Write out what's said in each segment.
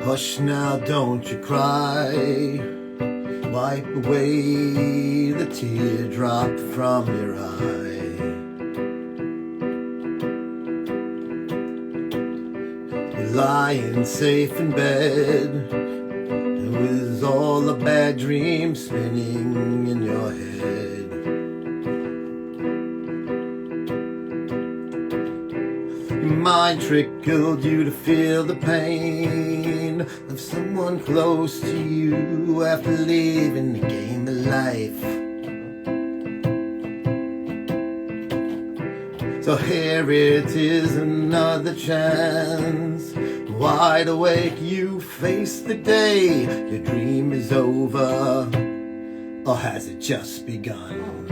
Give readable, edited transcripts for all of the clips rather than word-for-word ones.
Hush now, don't you cry. Wipe away the teardrop from your eye. You're lying safe in bed with all the bad dreams spinning in your head. Your mind trickled you to feel the pain of someone close to you after leaving the game of life. So here it is, another chance. Wide awake, you face the day. Your dream is over, or has it just begun?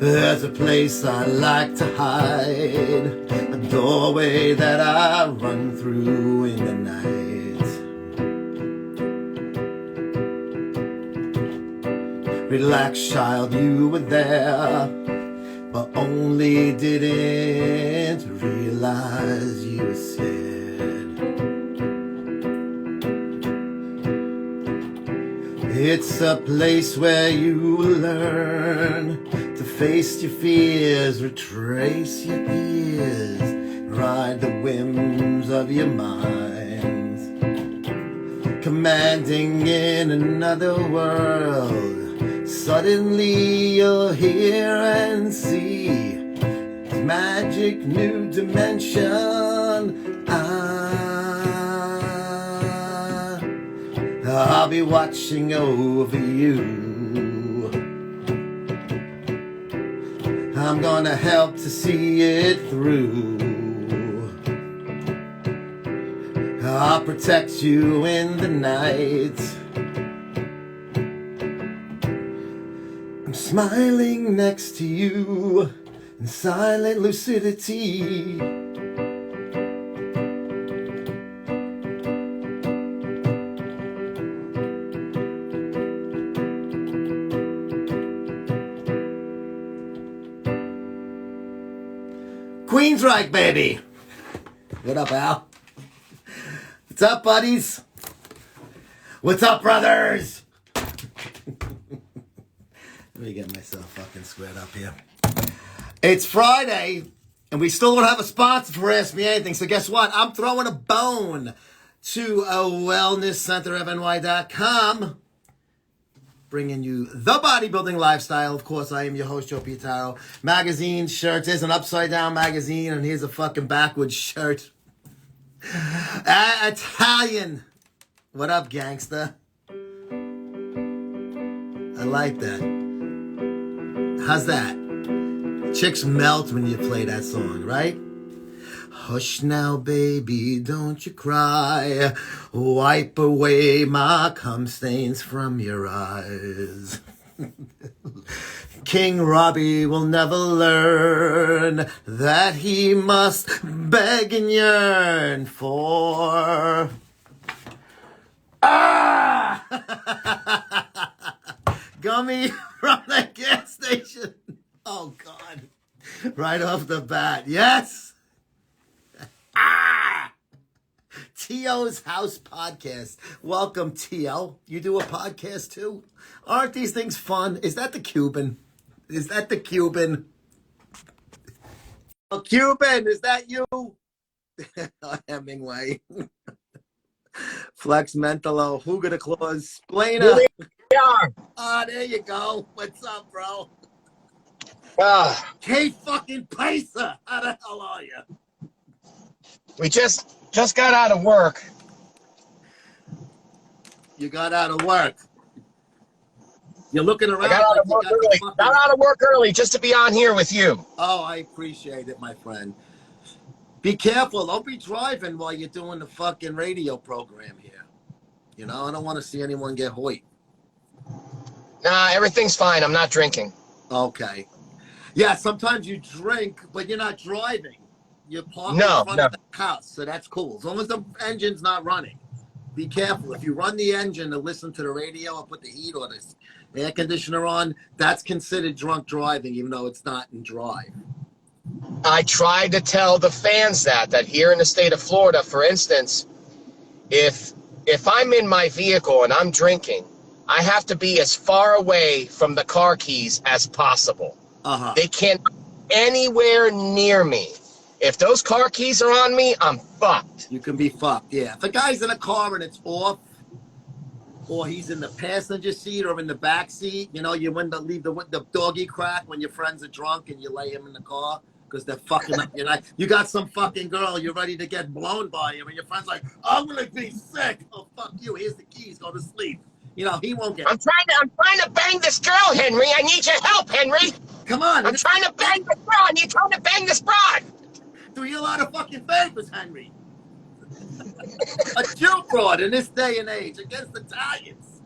There's a place I like to hide, a doorway that I run through in the night. Relax, child, you were there, but only didn't realize you were scared. It's a place where you learn to face your fears, retrace your years, ride the whims of your mind, commanding in another world. Suddenly you'll hear and see magic new dimension. I'll be watching over you. I'm gonna help to see it through. I'll protect you in the night. I'm smiling next to you in silent lucidity. Queensryche, baby. What up, Al? What's up, buddies? What's up, brothers? Let me get myself fucking squared up here. It's Friday, and we still don't have a sponsor for Ask Me Anything, so guess what? I'm throwing a bone to a wellnesscenterofny.com, bringing you the bodybuilding lifestyle. Of course, I am your host, Joe Piataro. Magazine shirts. There's an upside-down magazine, and here's a fucking backwards shirt. Italian. What up, gangsta? I like that. How's that? Chicks melt when you play that song, right? Hush now, baby, don't you cry. Wipe away my cum stains from your eyes. King Robbie will never learn that he must beg and yearn for... Gummy from the gas station. Oh, God. Right off the bat. Yes. T.O.'s House Podcast. Welcome, T.O. You do a podcast, too? Aren't these things fun? Is that the Cuban? Is that the Cuban? Oh, Cuban, is that you? Hemingway. Flex Mentalo. Huga the Claus. Splainer. Ah, there you go. What's up, bro? K fucking Pacer. How the hell are you? We just got out of work. You got out of work. You're looking around. I got out of work early. Got out of work early just to be on here with you. Oh, I appreciate it, my friend. Be careful. Don't be driving while you're doing the fucking radio program here. You know, I don't want to see anyone get hoit. Nah, everything's fine. I'm not drinking. Okay. Yeah, sometimes you drink, but you're not driving. You're parked in front of the house, so that's cool. As long as the engine's not running. Be careful. If you run the engine to listen to the radio or put the heat or the air conditioner on, that's considered drunk driving, even though it's not in drive. I tried to tell the fans that here in the state of Florida, for instance, if I'm in my vehicle and I'm drinking, I have to be as far away from the car keys as possible. They can't be anywhere near me. If those car keys are on me, I'm fucked. You can be fucked, yeah. If a guy's in a car and it's off, or he's in the passenger seat or in the back seat, you know, you leave the doggy crack when your friends are drunk and you lay him in the car because they're fucking up your night. You got some fucking girl, you're ready to get blown by him, and your friend's like, I'm gonna be sick. Oh, fuck you, here's the keys, go to sleep. You know, he won't get I'm trying to bang this girl, Henry. I need your help, Henry. Come on. I'm trying to bang this girl, and you're trying to bang this broad. Do you a lot of fucking favors, Henry? A Jew fraud in this day and age against Italians.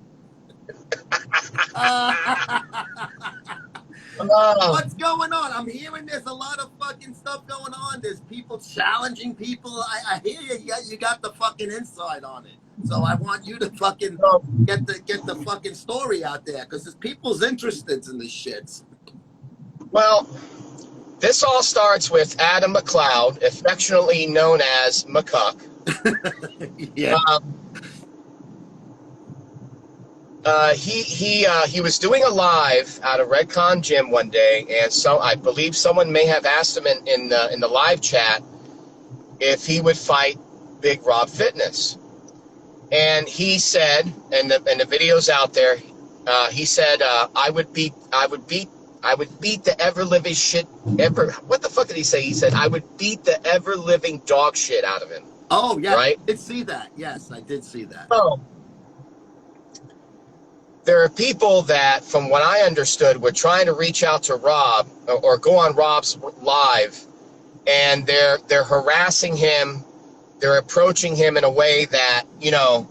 What's going on? I'm hearing there's a lot of fucking stuff going on. There's people challenging people. I hear you. You got the fucking insight on it. So I want you to fucking get the fucking story out there because there's people's interested in this shit. Well, this all starts with Adam McCloud, affectionately known as McCuck. Yeah. He was doing a live out of Redcon Gym one day, and so I believe someone may have asked him in the live chat if he would fight Big Rob Fitness, and he said, and the video's out there, he said I would beat the ever-living shit ever. What the fuck did he say? He said I would beat the ever-living dog shit out of him. Oh, yeah, right? I did see that. Yes, I did see that. Oh, there are people that, from what I understood, were trying to reach out to Rob or go on Rob's live, and they're harassing him. They're approaching him in a way that, you know,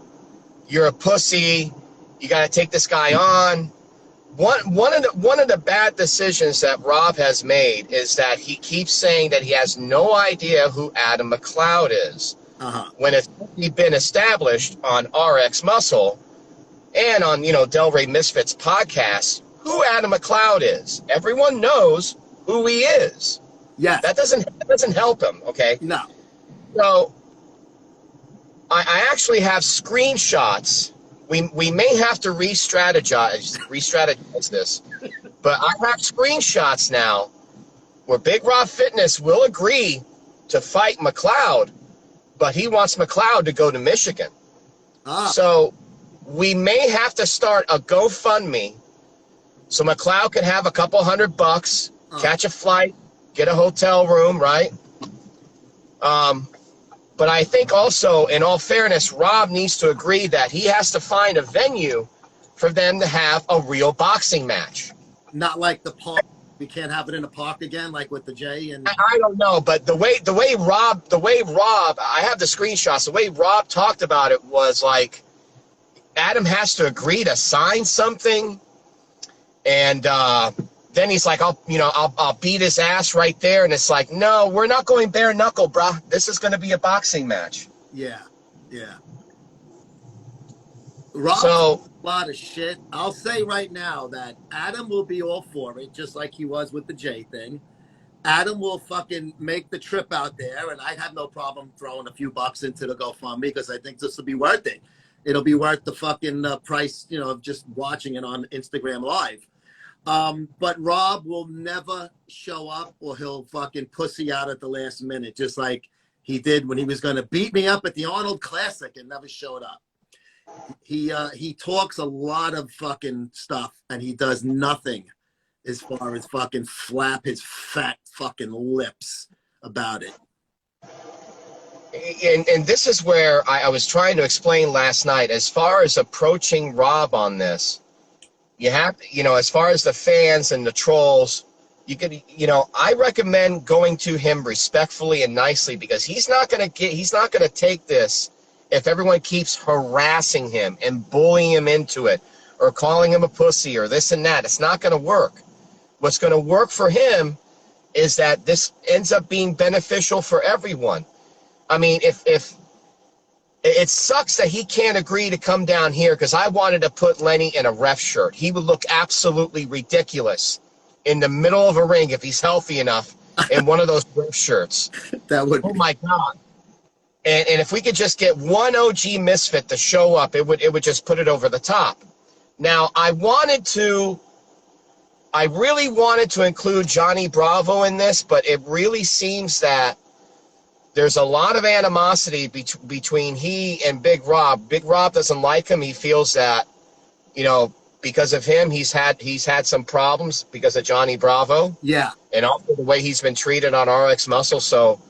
you're a pussy. You got to take this guy on. One of the bad decisions that Rob has made is that he keeps saying that he has no idea who Adam McCloud is. When it's been established on RX Muscle and on, you know, Delray Misfits podcast, who Adam McCloud is. Everyone knows who he is. Yeah. That doesn't help him, okay? No. So I actually have screenshots. We may have to re-strategize this, but I have screenshots now where Big Rob Fitness will agree to fight McCloud, but he wants McCloud to go to Michigan. So we may have to start a GoFundMe so McCloud can have a couple $100, catch a flight, get a hotel room, right? But I think also, in all fairness, Rob needs to agree that he has to find a venue for them to have a real boxing match. Not like the park. We can't have it in a park again, like with the J and. I don't know, but the way Rob, I have the screenshots. The way Rob talked about it was like, Adam has to agree to sign something, and then he's like, I'll beat his ass right there, and it's like, no, we're not going bare knuckle, bruh. This is going to be a boxing match. Yeah. Rob's So a lot of shit. I'll say right now that Adam will be all for it, just like he was with the J thing. Adam will fucking make the trip out there, and I have no problem throwing a few bucks into the GoFundMe because I think this will be worth it. It'll be worth the fucking price, you know, of just watching it on Instagram Live. But Rob will never show up, or he'll fucking pussy out at the last minute, just like he did when he was going to beat me up at the Arnold Classic and never showed up. He talks a lot of fucking stuff, and he does nothing as far as fucking flap his fat fucking lips about it. And this is where I was trying to explain last night, as far as approaching Rob on this, you have, as far as the fans and the trolls, you could, I recommend going to him respectfully and nicely, because he's not going to take this if everyone keeps harassing him and bullying him into it, or calling him a pussy or this and that. It's not going to work. What's going to work for him is that this ends up being beneficial for everyone. I mean, if It sucks that he can't agree to come down here, because I wanted to put Lenny in a ref shirt. He would look absolutely ridiculous in the middle of a ring if he's healthy enough in one of those ref shirts. That would Oh be. my God. And if we could just get one OG Misfit to show up, it would just put it over the top. Now, I really wanted to include Johnny Bravo in this, but it really seems that there's a lot of animosity between he and Big Rob. Big Rob doesn't like him. He feels that, because of him, he's had some problems because of Johnny Bravo. Yeah. And also the way he's been treated on RX Muscle. So,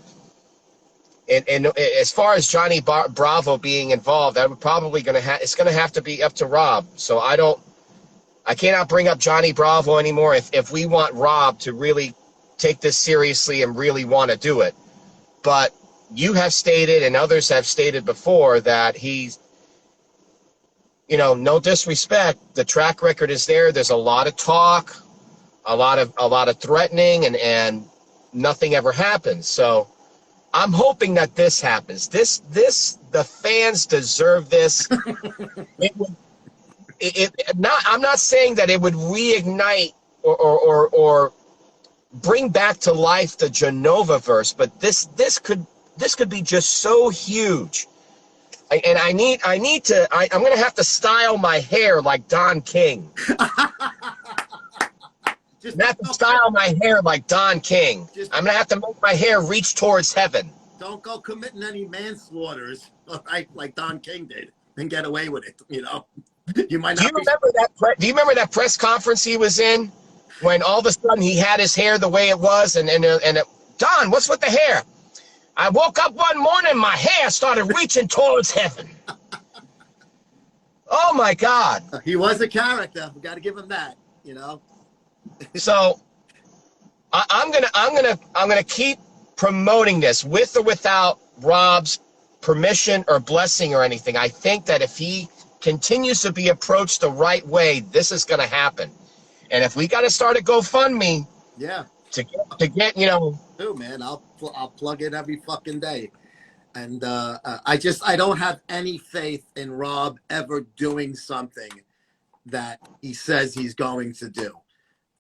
and as far as Johnny Bravo being involved, that would probably it's going to have to be up to Rob. So I cannot bring up Johnny Bravo anymore if we want Rob to really take this seriously and really want to do it. But you have stated, and others have stated before, that he's, no disrespect, the track record is there. There's a lot of talk, a lot of threatening, and nothing ever happens. So I'm hoping that this happens. The fans deserve this. I'm not saying that it would reignite or bring back to life the Genovaverse, but this could be just so huge. And I'm going to have to style my hair like Don King. I'm going to have to style my hair like Don King. I'm going to have to make my hair reach towards heaven. Don't go committing any manslaughters, like Don King did, and get away with it. You might not. Do you remember that press conference he was in when all of a sudden he had his hair the way it was, and Don, what's with the hair? I woke up one morning, my hair started reaching towards heaven. Oh my God! He was a character. We got to give him that. So I'm gonna keep promoting this with or without Rob's permission or blessing or anything. I think that if he continues to be approached the right way, this is going to happen. And if we got to start a GoFundMe, yeah, to get Dude, man, I'll plug it every fucking day. And I don't have any faith in Rob ever doing something that he says he's going to do.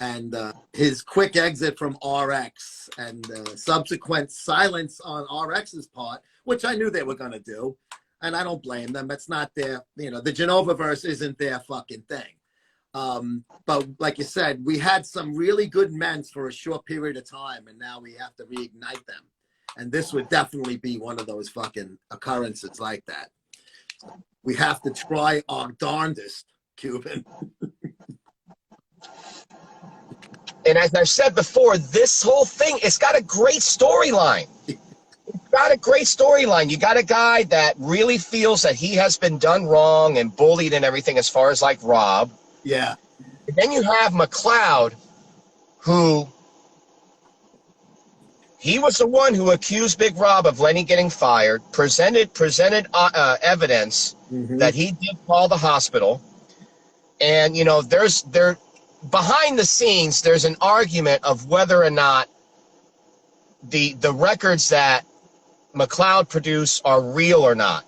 And his quick exit from RX and subsequent silence on RX's part, which I knew they were going to do, and I don't blame them. It's not their, the Genovaverse isn't their fucking thing. But like you said, we had some really good men for a short period of time, and now we have to reignite them. And this would definitely be one of those fucking occurrences like that. We have to try our darndest, Cuban. And as I've said before, this whole thing, it's got a great storyline. It's got a great storyline. You got a guy that really feels that he has been done wrong and bullied and everything, as far as like Rob. Yeah. And then you have McLeod, who he was the one who accused Big Rob of Lenny getting fired, presented evidence that he did call the hospital. And, there behind the scenes, there's an argument of whether or not the records that McLeod produced are real or not.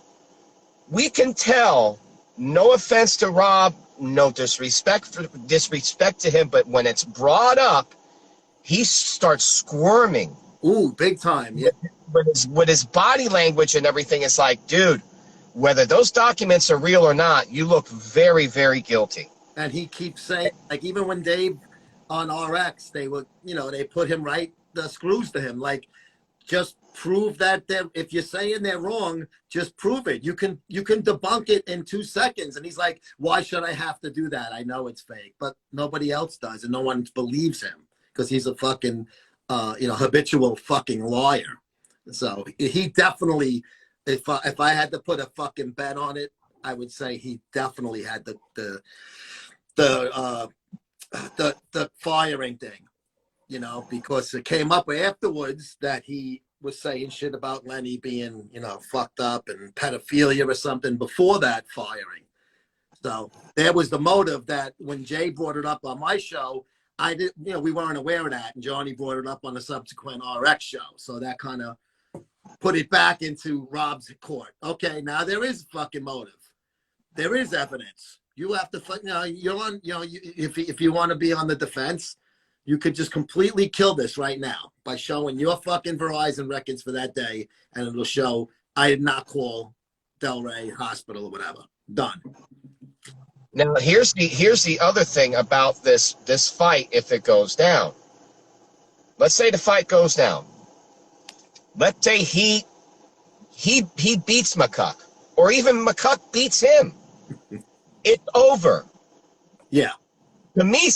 We can tell, no offense to Rob, no disrespect to him, but when it's brought up, he starts squirming. Ooh, big time. Yeah. With his body language and everything, it's like, dude, whether those documents are real or not, you look very, very guilty. And he keeps saying, like, even when Dave on RX, they would, they put him right, the screws to him. Like, just prove that if you're saying they're wrong, just prove it. You can debunk it in 2 seconds. And he's like, why should I have to do that? I know it's fake, but nobody else does. And no one believes him because he's a fucking, habitual fucking liar. So he definitely, if I had to put a fucking bet on it, I would say he definitely had the firing thing, because it came up afterwards that he was saying shit about Lenny being, fucked up and pedophilia or something before that firing. So there was the motive that when Jay brought it up on my show, I did, we weren't aware of that. And Johnny brought it up on a subsequent RX show. So that kind of put it back into Rob's court. Okay, now there is fucking motive. There is evidence. You have to, you're on, if you want to be on the defense, you could just completely kill this right now by showing your fucking Verizon records for that day, and it'll show I did not call Delray Hospital or whatever. Done. Now here's the other thing about this fight. If it goes down, let's say the fight goes down. Let's say he beats McCuck, or even McCuck beats him. It's over. Yeah. To me,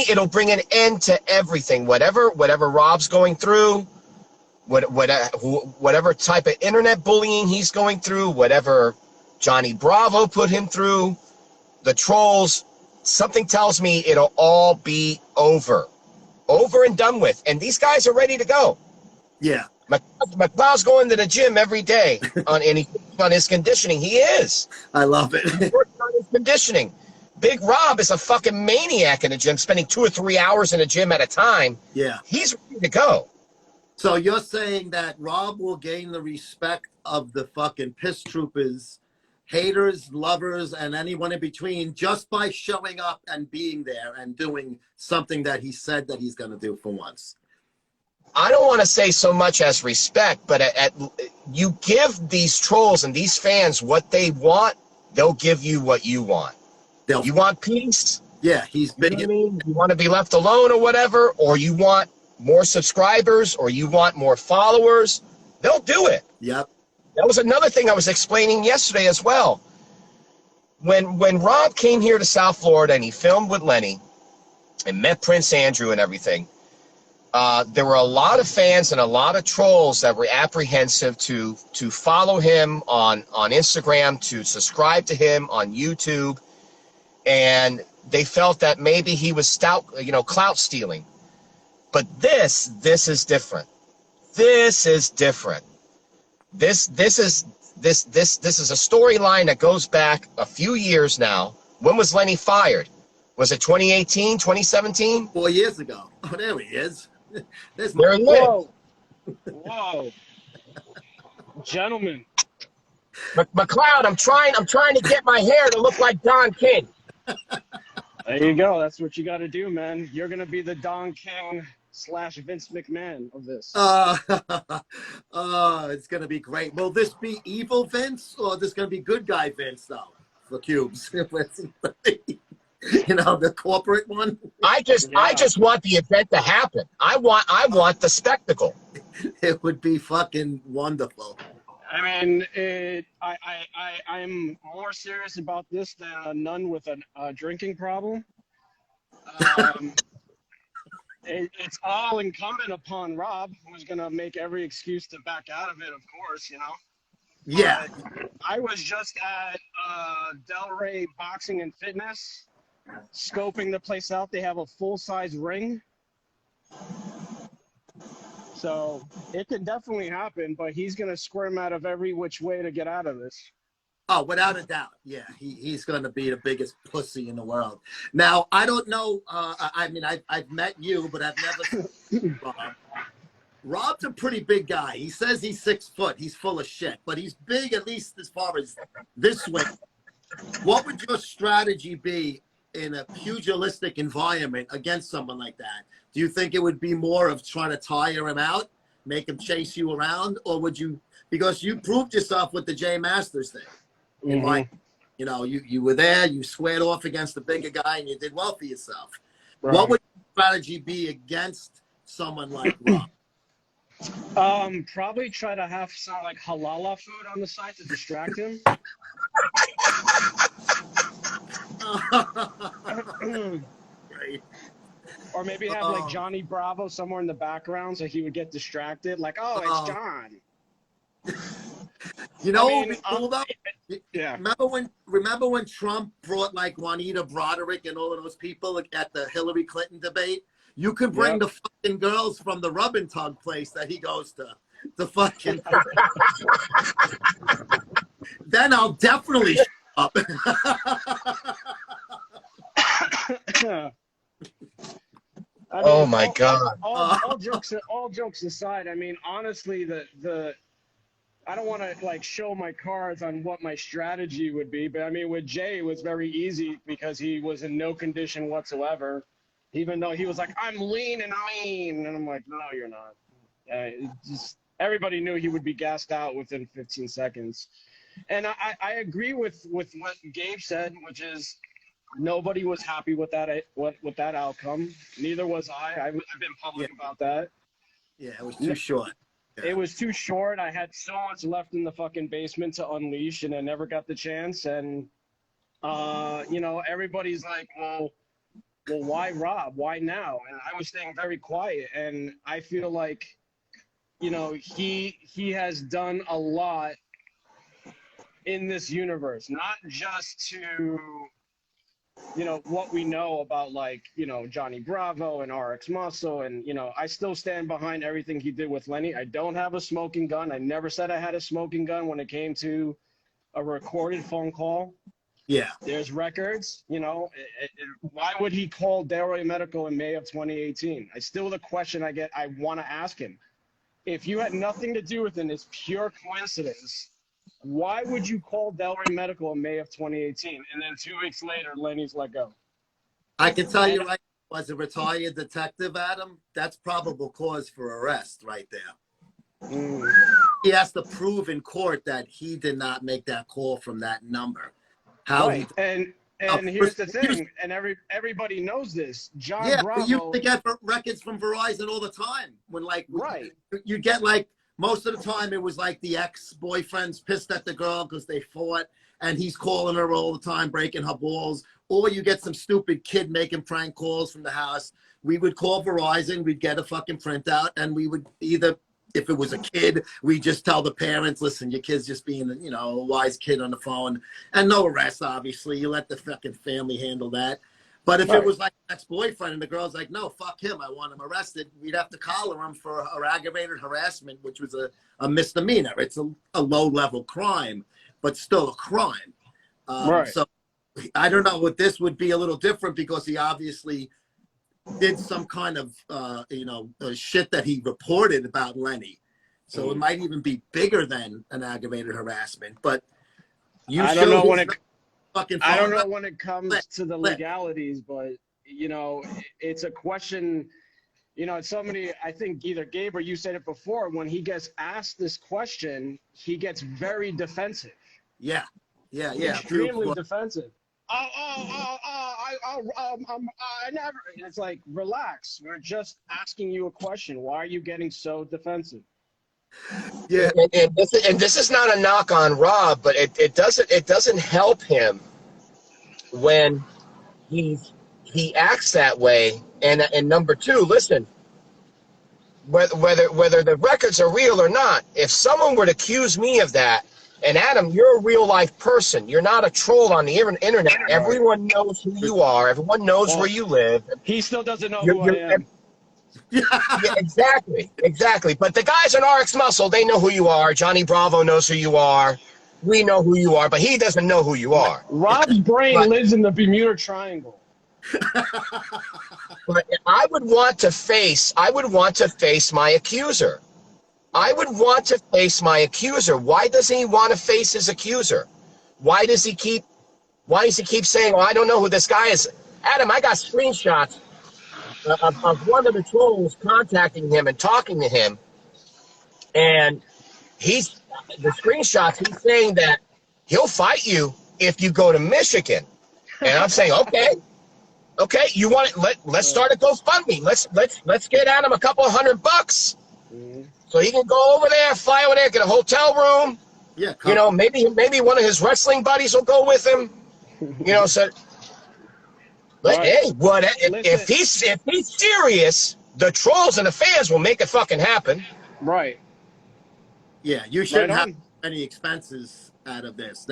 it'll bring an end to everything. Whatever Rob's going through, whatever type of internet bullying he's going through, whatever Johnny Bravo put him through, the trolls. Something tells me it'll all be over and done with. And these guys are ready to go. Yeah. McLeod's going to the gym every day on his conditioning. He is. I love it. He's working on his conditioning. Big Rob is a fucking maniac in the gym, spending 2 or 3 hours in the gym at a time. Yeah. He's ready to go. So you're saying that Rob will gain the respect of the fucking piss troopers, haters, lovers, and anyone in between just by showing up and being there and doing something that he said that he's going to do for once. I don't want to say so much as respect, but you give these trolls and these fans what they want, they'll give you what you want. You want peace? Yeah, he's big. You know what I mean? You want to be left alone or whatever, or you want more subscribers, or you want more followers, they'll do it. Yep. That was another thing I was explaining yesterday as well. When Rob came here to South Florida and he filmed with Lenny and met Prince Andrew and everything, there were a lot of fans and a lot of trolls that were apprehensive to follow him on Instagram, to subscribe to him on YouTube, and they felt that maybe he was clout stealing. But this is different. This is different. This is a storyline that goes back a few years now. When was Lenny fired? Was it 2018, 2017? 4 years ago. Oh, there he is. There he is. Whoa. Gentlemen. McLeod, I'm trying to get my hair to look like Don King. There you go. That's what you got to do, man. You're going to be the Don King / Vince McMahon of this. It's going to be great. Will this be evil Vince, or this going to be good guy Vince, though, for Cubes? The corporate one. I just want the event to happen. I want the spectacle. It would be fucking wonderful. I mean, I'm more serious about this than a nun with a drinking problem. It's all incumbent upon Rob, who's going to make every excuse to back out of it, of course, Yeah. I was just at Delray Boxing and Fitness, scoping the place out. They have a full-size ring. So it could definitely happen, but he's going to squirm out of every which way to get out of this. Oh, without a doubt. Yeah, he's going to be the biggest pussy in the world. Now, I don't know. I've met you, but I've never seen Rob. Rob's a pretty big guy. He says he's 6 foot. He's full of shit, but he's big, at least as far as this way. What would your strategy be in a pugilistic environment against someone like that? Do you think it would be more of trying to tire him out, make him chase you around, or would you, because you proved yourself with the Jay Masters thing. Mm-hmm. Like, you were there, you squared off against the bigger guy, and you did well for yourself. Right. What would your strategy be against someone like Rob? Probably try to have some like halala food on the side to distract him. Great. Or maybe have like Johnny Bravo somewhere in the background so he would get distracted. Like, oh, it's John. What would be cool though? Yeah. Remember when Trump brought like Juanita Broderick and all of those people at the Hillary Clinton debate? You can bring the fucking girls from the rub and tug place that he goes to. The fucking. Then I'll definitely shut up. Oh my God! All all jokes aside, I mean, honestly, I don't want to like show my cards on what my strategy would be, but I mean, with Jay, it was very easy because he was in no condition whatsoever. Even though he was like, I'm lean and mean, and I'm like, no, you're not. It just everybody knew he would be gassed out within 15 seconds. And I agree with what Gabe said, which is nobody was happy with that outcome. Neither was I. I've been public about that. Yeah, it was too short. Yeah. It was too short. I had so much left in the fucking basement to unleash, and I never got the chance. And you know, everybody's like, well, why Rob? Why now? And I was staying very quiet. And I feel like, you know, he has done a lot in this universe, not just to, you know, what we know about, like, you know, Johnny Bravo and RX Muscle. And, you know, I still stand behind everything he did with Lenny. I don't have a smoking gun. I never said I had a smoking gun when it came to a recorded phone call. Yeah. There's records, you know. Why would he call Delray Medical in May of 2018? I still, the question I want to ask him. If you had nothing to do with it, it's pure coincidence, why would you call Delray Medical in May of 2018? And then 2 weeks later, Lenny's let go. I can tell you right now, as a retired detective, Adam, that's probable cause for arrest right there. He has to prove in court that he did not make that call from that number. How right. And here's the thing, and everybody knows this. John Bravo. Yeah, you get records from Verizon all the time. When like you get like most of the time it was like the ex-boyfriend's pissed at the girl because they fought, and he's calling her all the time, breaking her balls. Or you get some stupid kid making prank calls from the house. We would call Verizon, we'd get a fucking printout, and we would either, if it was a kid, we just tell the parents, listen, your kid's just being, you know, a wise kid on the phone. And no arrest, obviously. You let the fucking family handle that. But if it was like an ex-boyfriend and the girl's like, no, fuck him, I want him arrested, we'd have to collar him for aggravated harassment, which was a misdemeanor. It's a low-level crime, but still a crime. So I don't know, what this would be a little different because he obviously did some kind of, you know, shit that he reported about Lenny. So it might even be bigger than an aggravated harassment. But I don't know when it comes to the legalities, but, you know, it's a question, you know, somebody, I think either Gabe or you said it before, when he gets asked this question, he gets very defensive. Yeah. Extremely defensive. I never. It's like, relax. We're just asking you a question. Why are you getting so defensive? Yeah, and this is not a knock on Rob, but it doesn't help him when he acts that way. And number two, listen, whether the records are real or not, if someone were to accuse me of that. And Adam, you're a real life person. You're not a troll on the internet. Everyone knows who you are. Everyone knows where you live. He still doesn't know who I am. Yeah, exactly. But the guys on RX Muscle, they know who you are. Johnny Bravo knows who you are. We know who you are, but he doesn't know who you are. Rob's brain lives in the Bermuda Triangle. But I would want to face my accuser. I would want to face my accuser. Why doesn't he want to face his accuser? Why does he keep saying, oh, I don't know who this guy is? Adam, I got screenshots of one of the trolls contacting him and talking to him. And the screenshots, he's saying that he'll fight you if you go to Michigan. And I'm saying, okay, you want it? Let's start a GoFundMe. Let's get Adam a couple $100. So he can go over there, fly over there, get a hotel room. Yeah, you know, maybe one of his wrestling buddies will go with him. You know, so. But hey, if he's serious, the trolls and the fans will make it fucking happen. Right. Yeah, you shouldn't have any expenses out of this.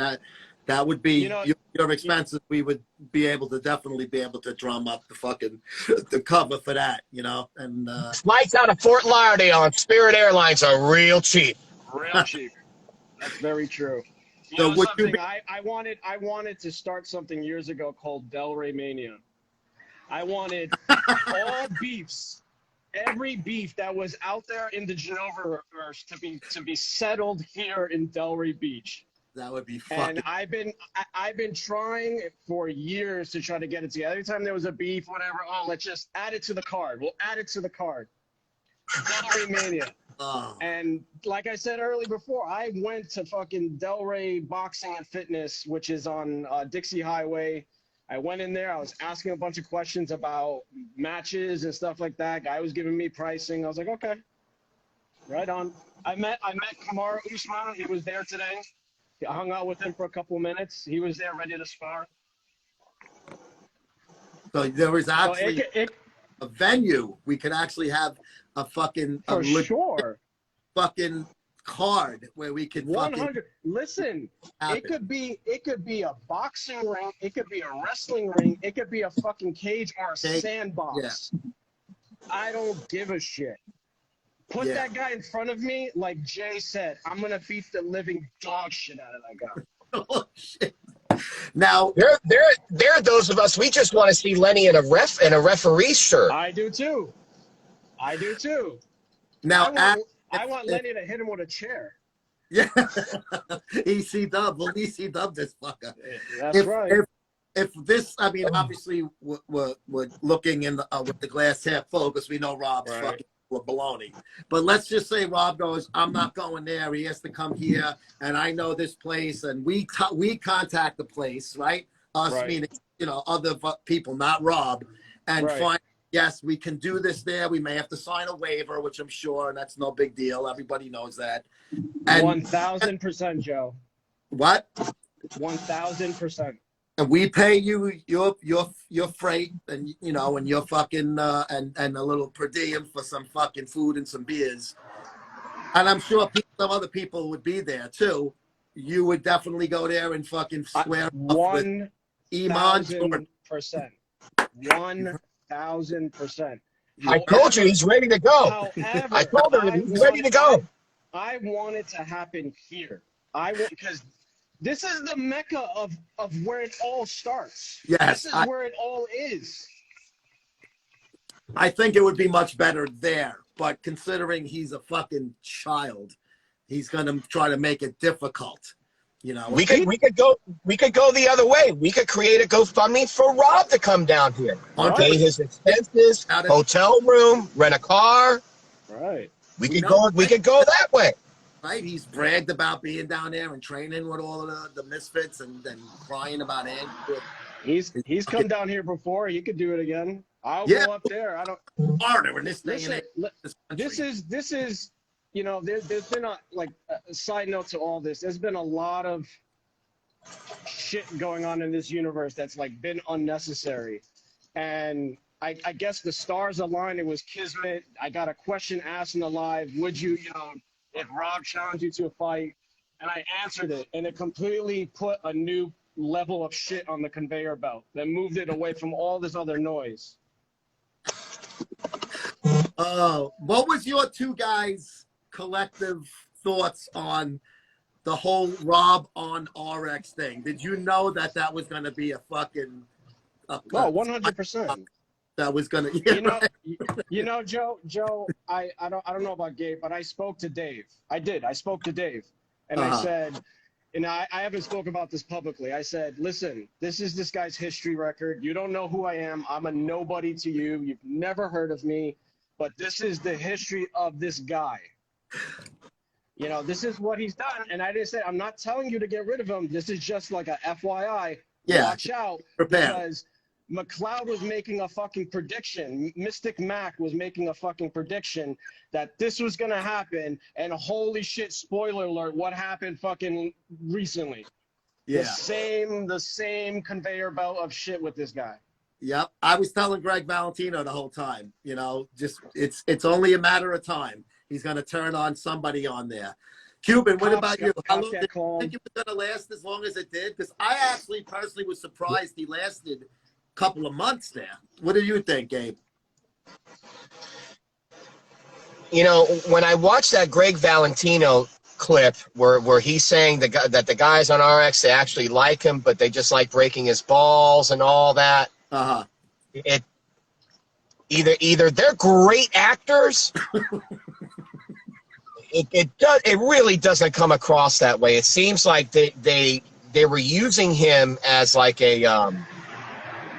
That would be, you know, your expenses. We would definitely be able to drum up the cover for that, you know. And flights out of Fort Lauderdale on Spirit Airlines are real cheap. Real cheap. That's very true. So would you I wanted to start something years ago called Delray Mania. I wanted all beefs every beef that was out there in the Genoverse to be settled here in Delray Beach. That would be And fucking. I've been trying for years to try to get it together. Every time there was a beef, whatever, oh, let's just add it to the card. We'll add it to the card. Delray Mania. Oh, And like I said earlier before, I went to fucking Delray Boxing and Fitness, which is on Dixie Highway. I went in there. I was asking a bunch of questions about matches and stuff like that. Guy was giving me pricing. I was like, okay, right on. I met Kamaru Usman. He was there today. I hung out with him for a couple of minutes. He was there ready to spar. so there was So actually a venue. We could actually have a fucking for sure. fucking card where we could 100. Listen, it could be a boxing ring, it could be a wrestling ring, it could be a fucking cage or a sandbox. Yeah. I don't give a shit. Put that guy in front of me, like Jay said. I'm gonna beat the living dog shit out of that guy. Oh shit! Now there are those of us, we just want to see Lenny in a referee shirt. I do too. Now I want Lenny to hit him with a chair. Yeah, EC-Dub. Well, EC-Dub this fucker. That's right. If this, I mean, obviously we're looking in with the glass half full because we know Rob's fucking baloney. But let's just say Rob goes, I'm not going there. He has to come here, and I know this place, and we contact the place, right? Us meaning other people, not Rob, and find. Yes, we can do this there. We may have to sign a waiver, which I'm sure, and that's no big deal. Everybody knows that. 1,000%, Joe. What? 1,000%. And we pay you your freight, and and your fucking and a little per diem for some fucking food and some beers. And I'm sure some other people would be there too. You would definitely go there and fucking square 1,000%. 1,000%. I told you he's ready to go. However, I told him he's ready to go. I want it to happen here. Because this is the mecca of where it all starts. Yes, this is where it all is. I think it would be much better there, but considering he's a fucking child, he's gonna try to make it difficult. We could go the other way. We could create a GoFundMe for Rob to come down here, pay his expenses, hotel room, rent a car. Right. We could go that way. Right. He's bragged about being down there and training with all of the misfits and crying about it. He's come down here before. He could do it again. I'll go up there. I don't. Harder in this day and age. This is. There's been a side note to all this. There's been a lot of shit going on in this universe that's been unnecessary, and I guess the stars aligned. It was kismet. I got a question asked in the live. Would you, if Rob challenged you to a fight? And I answered it, and it completely put a new level of shit on the conveyor belt that moved it away from all this other noise. What was your two guys' collective thoughts on the whole Rob on RX thing? Did you know that was going to be a fucking 100%. That was going to Joe, I don't know about Gabe, but I spoke to Dave. I spoke to Dave, and I said, and I haven't spoken about this publicly. I said, listen, this is this guy's history record. You don't know who I am. I'm a nobody to you. You've never heard of me, but this is the history of this guy. This is what he's done. And I didn't say, I'm not telling you to get rid of him. This is just like a FYI. Yeah. Watch out. Because McLeod was making a fucking prediction. Mystic Mac was making a fucking prediction that this was going to happen. And holy shit, spoiler alert, what happened fucking recently? Yeah. The same conveyor belt of shit with this guy. Yep. I was telling Greg Valentino the whole time, just it's only a matter of time. He's going to turn on somebody on there. Cuban, what about you? How long did you think it was going to last as long as it did? Because I actually personally was surprised he lasted a couple of months there. What do you think, Gabe? When I watched that Greg Valentino clip where he's saying that the guys on RX, they actually like him, but they just like breaking his balls and all that. Uh-huh. either they're great actors. It really doesn't come across that way. It seems like they were using him as like a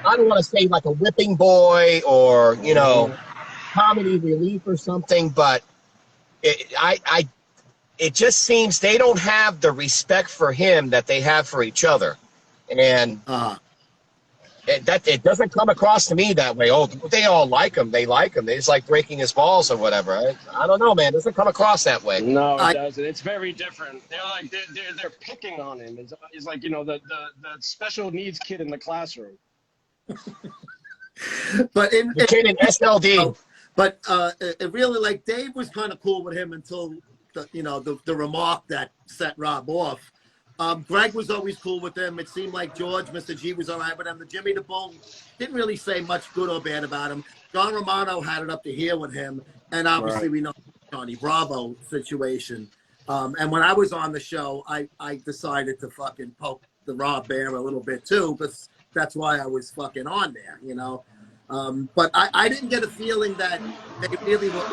I don't want to say like a whipping boy or comedy relief or something, but it just seems they don't have the respect for him that they have for each other, and it doesn't come across to me that way. Oh, they all like him. They like him. It's like breaking his balls or whatever. I don't know, man. It doesn't come across that way. No, it doesn't. It's very different. They're like they're picking on him. It's like the special needs kid in the classroom. But the kid in SLD. But it really, like, Dave was kind of cool with him until the remark that set Rob off. Greg was always cool with him. It seemed like George, Mr. G, was all right with him. The Jimmy the Bull didn't really say much good or bad about him. John Romano had it up to here with him, and obviously we know Johnny Bravo situation. And when I was on the show, I decided to fucking poke the Rob Bear a little bit too, because that's why I was fucking on there, But I didn't get a feeling that they really were.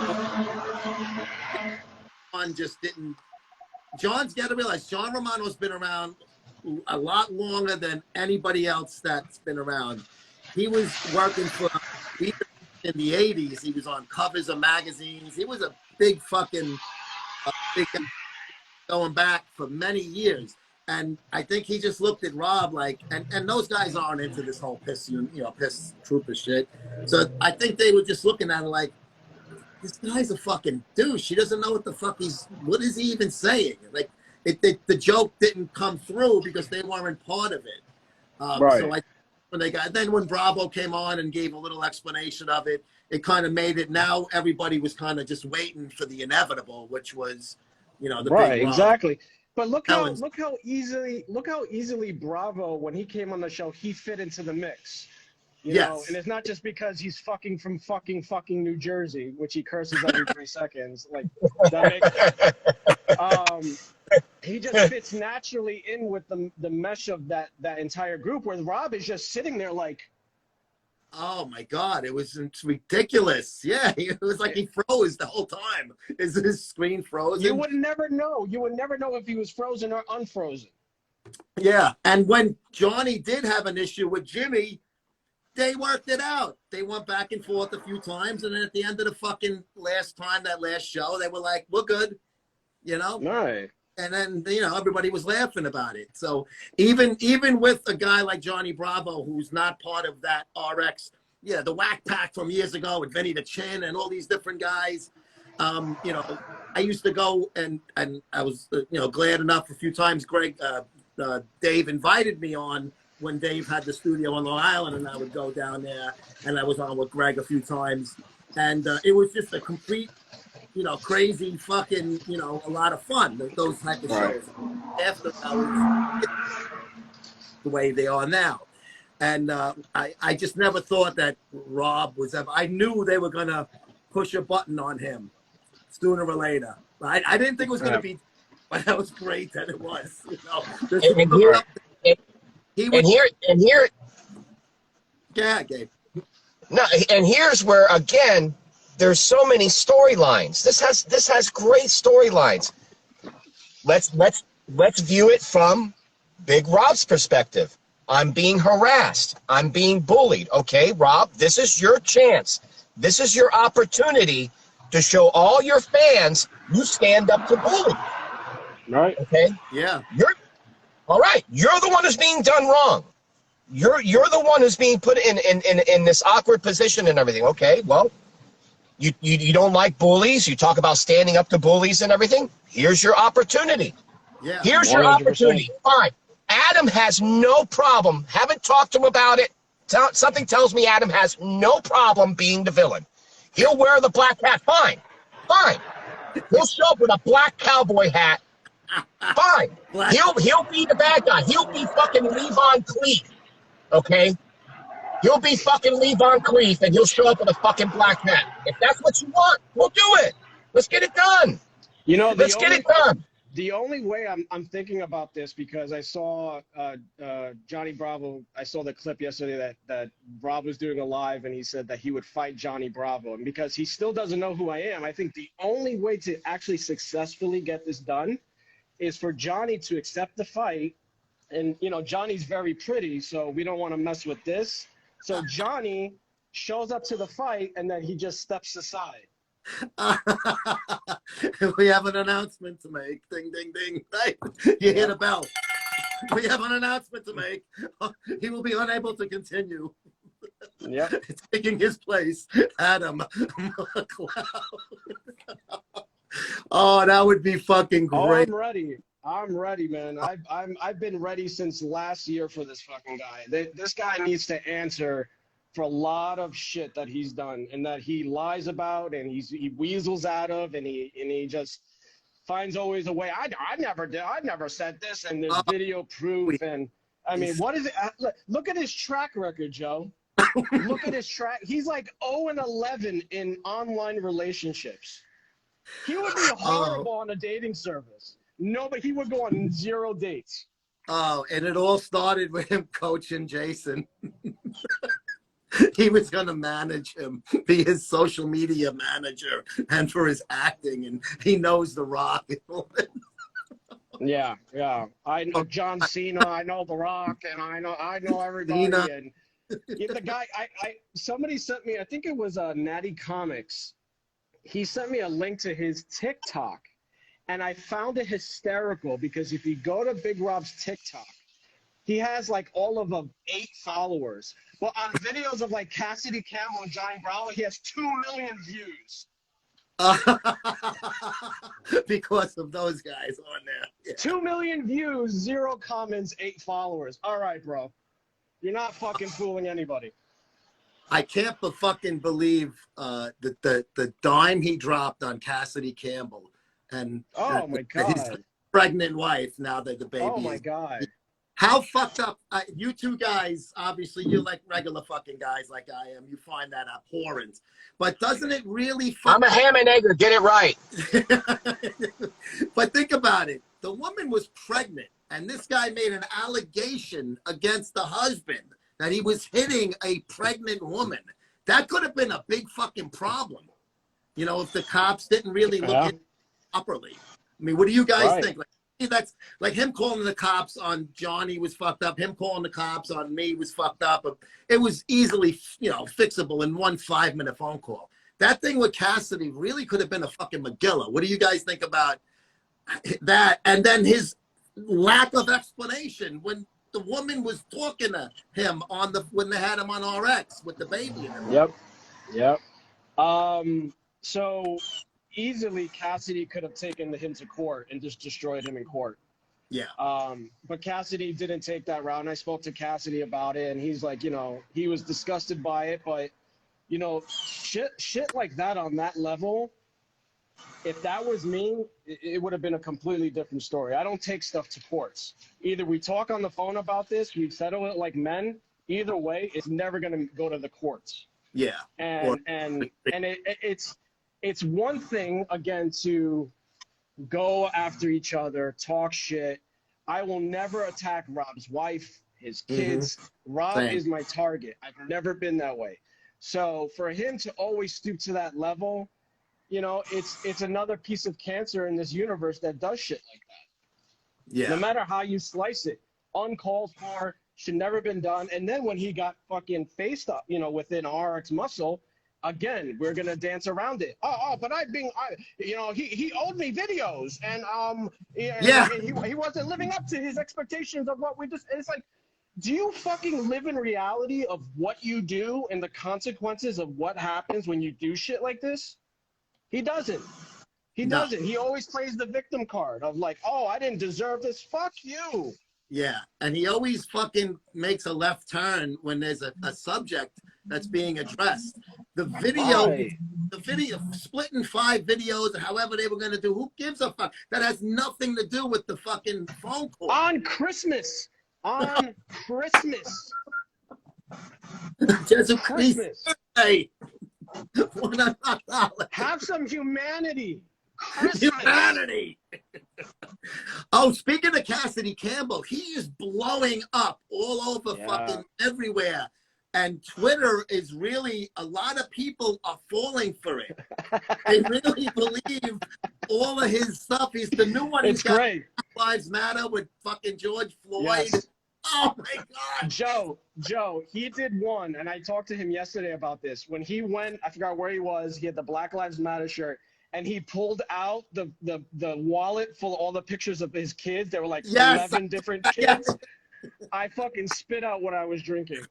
John just didn't. John's got to realize John Romano's been around a lot longer than anybody else that's been around. He was working for in the 80s. He was on covers of magazines. He was a big fucking big guy going back for many years. And I think he just looked at Rob like, and those guys aren't into this whole piss trooper shit. So I think they were just looking at it like, this guy's a fucking douche. He doesn't know what the fuck what is he even saying? Like, the joke didn't come through because they weren't part of it. Right. So when Bravo came on and gave a little explanation of it, it kind of made it. Now everybody was kind of just waiting for the inevitable, which was, the right, big Rob. Exactly. But look how easily Bravo, when he came on the show, he fit into the mix. You know, and it's not just because he's fucking from fucking New Jersey, which he curses every 3 seconds. Like, that makes he just fits naturally in with the mesh of that entire group, where Rob is just sitting there like, oh my God, it's ridiculous. Yeah, it was like he froze the whole time. Is his screen frozen? You would never know. You would never know if he was frozen or unfrozen. Yeah, and when Johnny did have an issue with Jimmy, they worked it out. They went back and forth a few times, and then at the end of the fucking last show, they were like, we're good, Right. And then, everybody was laughing about it. So even with a guy like Johnny Bravo, who's not part of that RX, the Whack Pack from years ago with Vinny the Chin and all these different guys, I used to go and I was, glad enough a few times Dave invited me on when Dave had the studio on Long Island, and I would go down there, and I was on with Greg a few times. And it was just a complete, crazy fucking, a lot of fun, those type of shows. After hours, the way they are now. And I just never thought that Rob was ever, I knew they were going to push a button on him sooner or later. I didn't think it was going to be, but that was great that it was. Yeah, Gabe. No, and here's where again, there's so many storylines. This has great storylines. Let's view it from Big Rob's perspective. I'm being harassed. I'm being bullied. Okay, Rob, this is your chance. This is your opportunity to show all your fans you stand up to bully. Right. Okay. Yeah. All right. You're the one who's being done wrong. You're the one who's being put in this awkward position and everything. Okay. Well, you don't like bullies. You talk about standing up to bullies and everything. Here's your opportunity. Yeah. Here's your opportunity. Fine. Adam has no problem. Haven't talked to him about it. Something tells me Adam has no problem being the villain. He'll wear the black hat. Fine. He'll show up with a black cowboy hat. Fine. He'll be the bad guy. He'll be fucking Levon Cleef. Okay? He'll be fucking Levon Cleef, and he'll show up with a fucking black hat. If that's what you want, we'll do it. Let's get it done. Let's get it done. The only way I'm thinking about this, because I saw Johnny Bravo. I saw the clip yesterday that Rob was doing a live, and he said that he would fight Johnny Bravo. And because he still doesn't know who I am, I think the only way to actually successfully get this done is for Johnny to accept the fight. And Johnny's very pretty, so we don't want to mess with this. So Johnny shows up to the fight, and then he just steps aside. We have an announcement to make. Ding, ding, ding. Right? You hear the bell. We have an announcement to make. He will be unable to continue. Yep. Taking his place, Adam McCuck. Oh, that would be fucking great. Oh, I'm ready. I'm ready, man. I've been ready since last year for this fucking guy. This guy needs to answer for a lot of shit that he's done and that he lies about and he weasels out of, and he just finds always a way. I never did. I never said this, and there's video proof. And I mean, what is it? Look at his track record, Joe. Look at his track. He's like 0-11 in online relationships. He would be horrible on a dating service. No, but he would go on 0 dates. Oh, and it all started with him coaching Jason. He was going to manage him, be his social media manager, and for his acting, and he knows The Rock. Yeah. I know John Cena, I know The Rock, and I know everybody. Cena. And the guy, somebody sent me, I think it was Natty Comics. He sent me a link to his TikTok, and I found it hysterical because if you go to Big Rob's TikTok, he has like all of 8 followers. Well, on videos of like Cassidy Campbell and Johnny Bravo, he has 2 million views. Because of those guys on there. Yeah. 2 million views, 0 comments, 8 followers. All right, bro. You're not fucking fooling anybody. I can't fucking believe the dime he dropped on Cassidy Campbell and oh my god, his pregnant wife. Now that the baby. Oh my god. How fucked up? You two guys, obviously, you're like regular fucking guys like I am. You find that abhorrent. But doesn't it really I'm a ham and egger. Get it right. But think about it. The woman was pregnant, and this guy made an allegation against the husband that he was hitting a pregnant woman. That could have been a big fucking problem. If the cops didn't really look at it properly. I mean, what do you guys think? That's like him calling the cops on Johnny was fucked up. Him calling the cops on me was fucked up. It was easily, fixable in one 5-minute phone call. That thing with Cassidy really could have been a fucking Megillah. What do you guys think about that? And then his lack of explanation when the woman was talking to him when they had him on RX with the baby. Yep. So easily Cassidy could have taken him to court and just destroyed him in court. Yeah. But Cassidy didn't take that route. And I spoke to Cassidy about it, and he's like, he was disgusted by it, but shit like that on that level, if that was me, it would have been a completely different story. I don't take stuff to courts. Either we talk on the phone about this, we settle it like men. Either way, it's never going to go to the courts. Yeah. And it's one thing, again, to go after each other, talk shit. I will never attack Rob's wife, his kids. Rob is my target. I've never been that way. So for him to always stoop to that level, it's another piece of cancer in this universe that does shit like that. Yeah. No matter how you slice it, uncalled for, should never been done. And then when he got fucking faced up, within RX Muscle, again, we're gonna dance around it. But he owed me videos, and he wasn't living up to his expectations of what we just. It's like, do you fucking live in reality of what you do and the consequences of what happens when you do shit like this? He doesn't. He doesn't. He always plays the victim card of like, I didn't deserve this. Fuck you. Yeah, and he always fucking makes a left turn when there's a subject that's being addressed. The video, splitting 5 videos, or however they were going to do, who gives a fuck? That has nothing to do with the fucking phone call. On Christmas. Just Christmas. Hey. Have some humanity. Christmas. Humanity. Oh, speaking of Cassidy Campbell, he is blowing up all over fucking everywhere. And Twitter is really, a lot of people are falling for it. They really believe all of his stuff. He's the new one. It's great. Black Lives Matter with fucking George Floyd. Yes. Oh my God. Joe, he did one, and I talked to him yesterday about this. When he went, I forgot where he was, he had the Black Lives Matter shirt, and he pulled out the wallet full of all the pictures of his kids. There were like 11 different kids. I fucking spit out what I was drinking.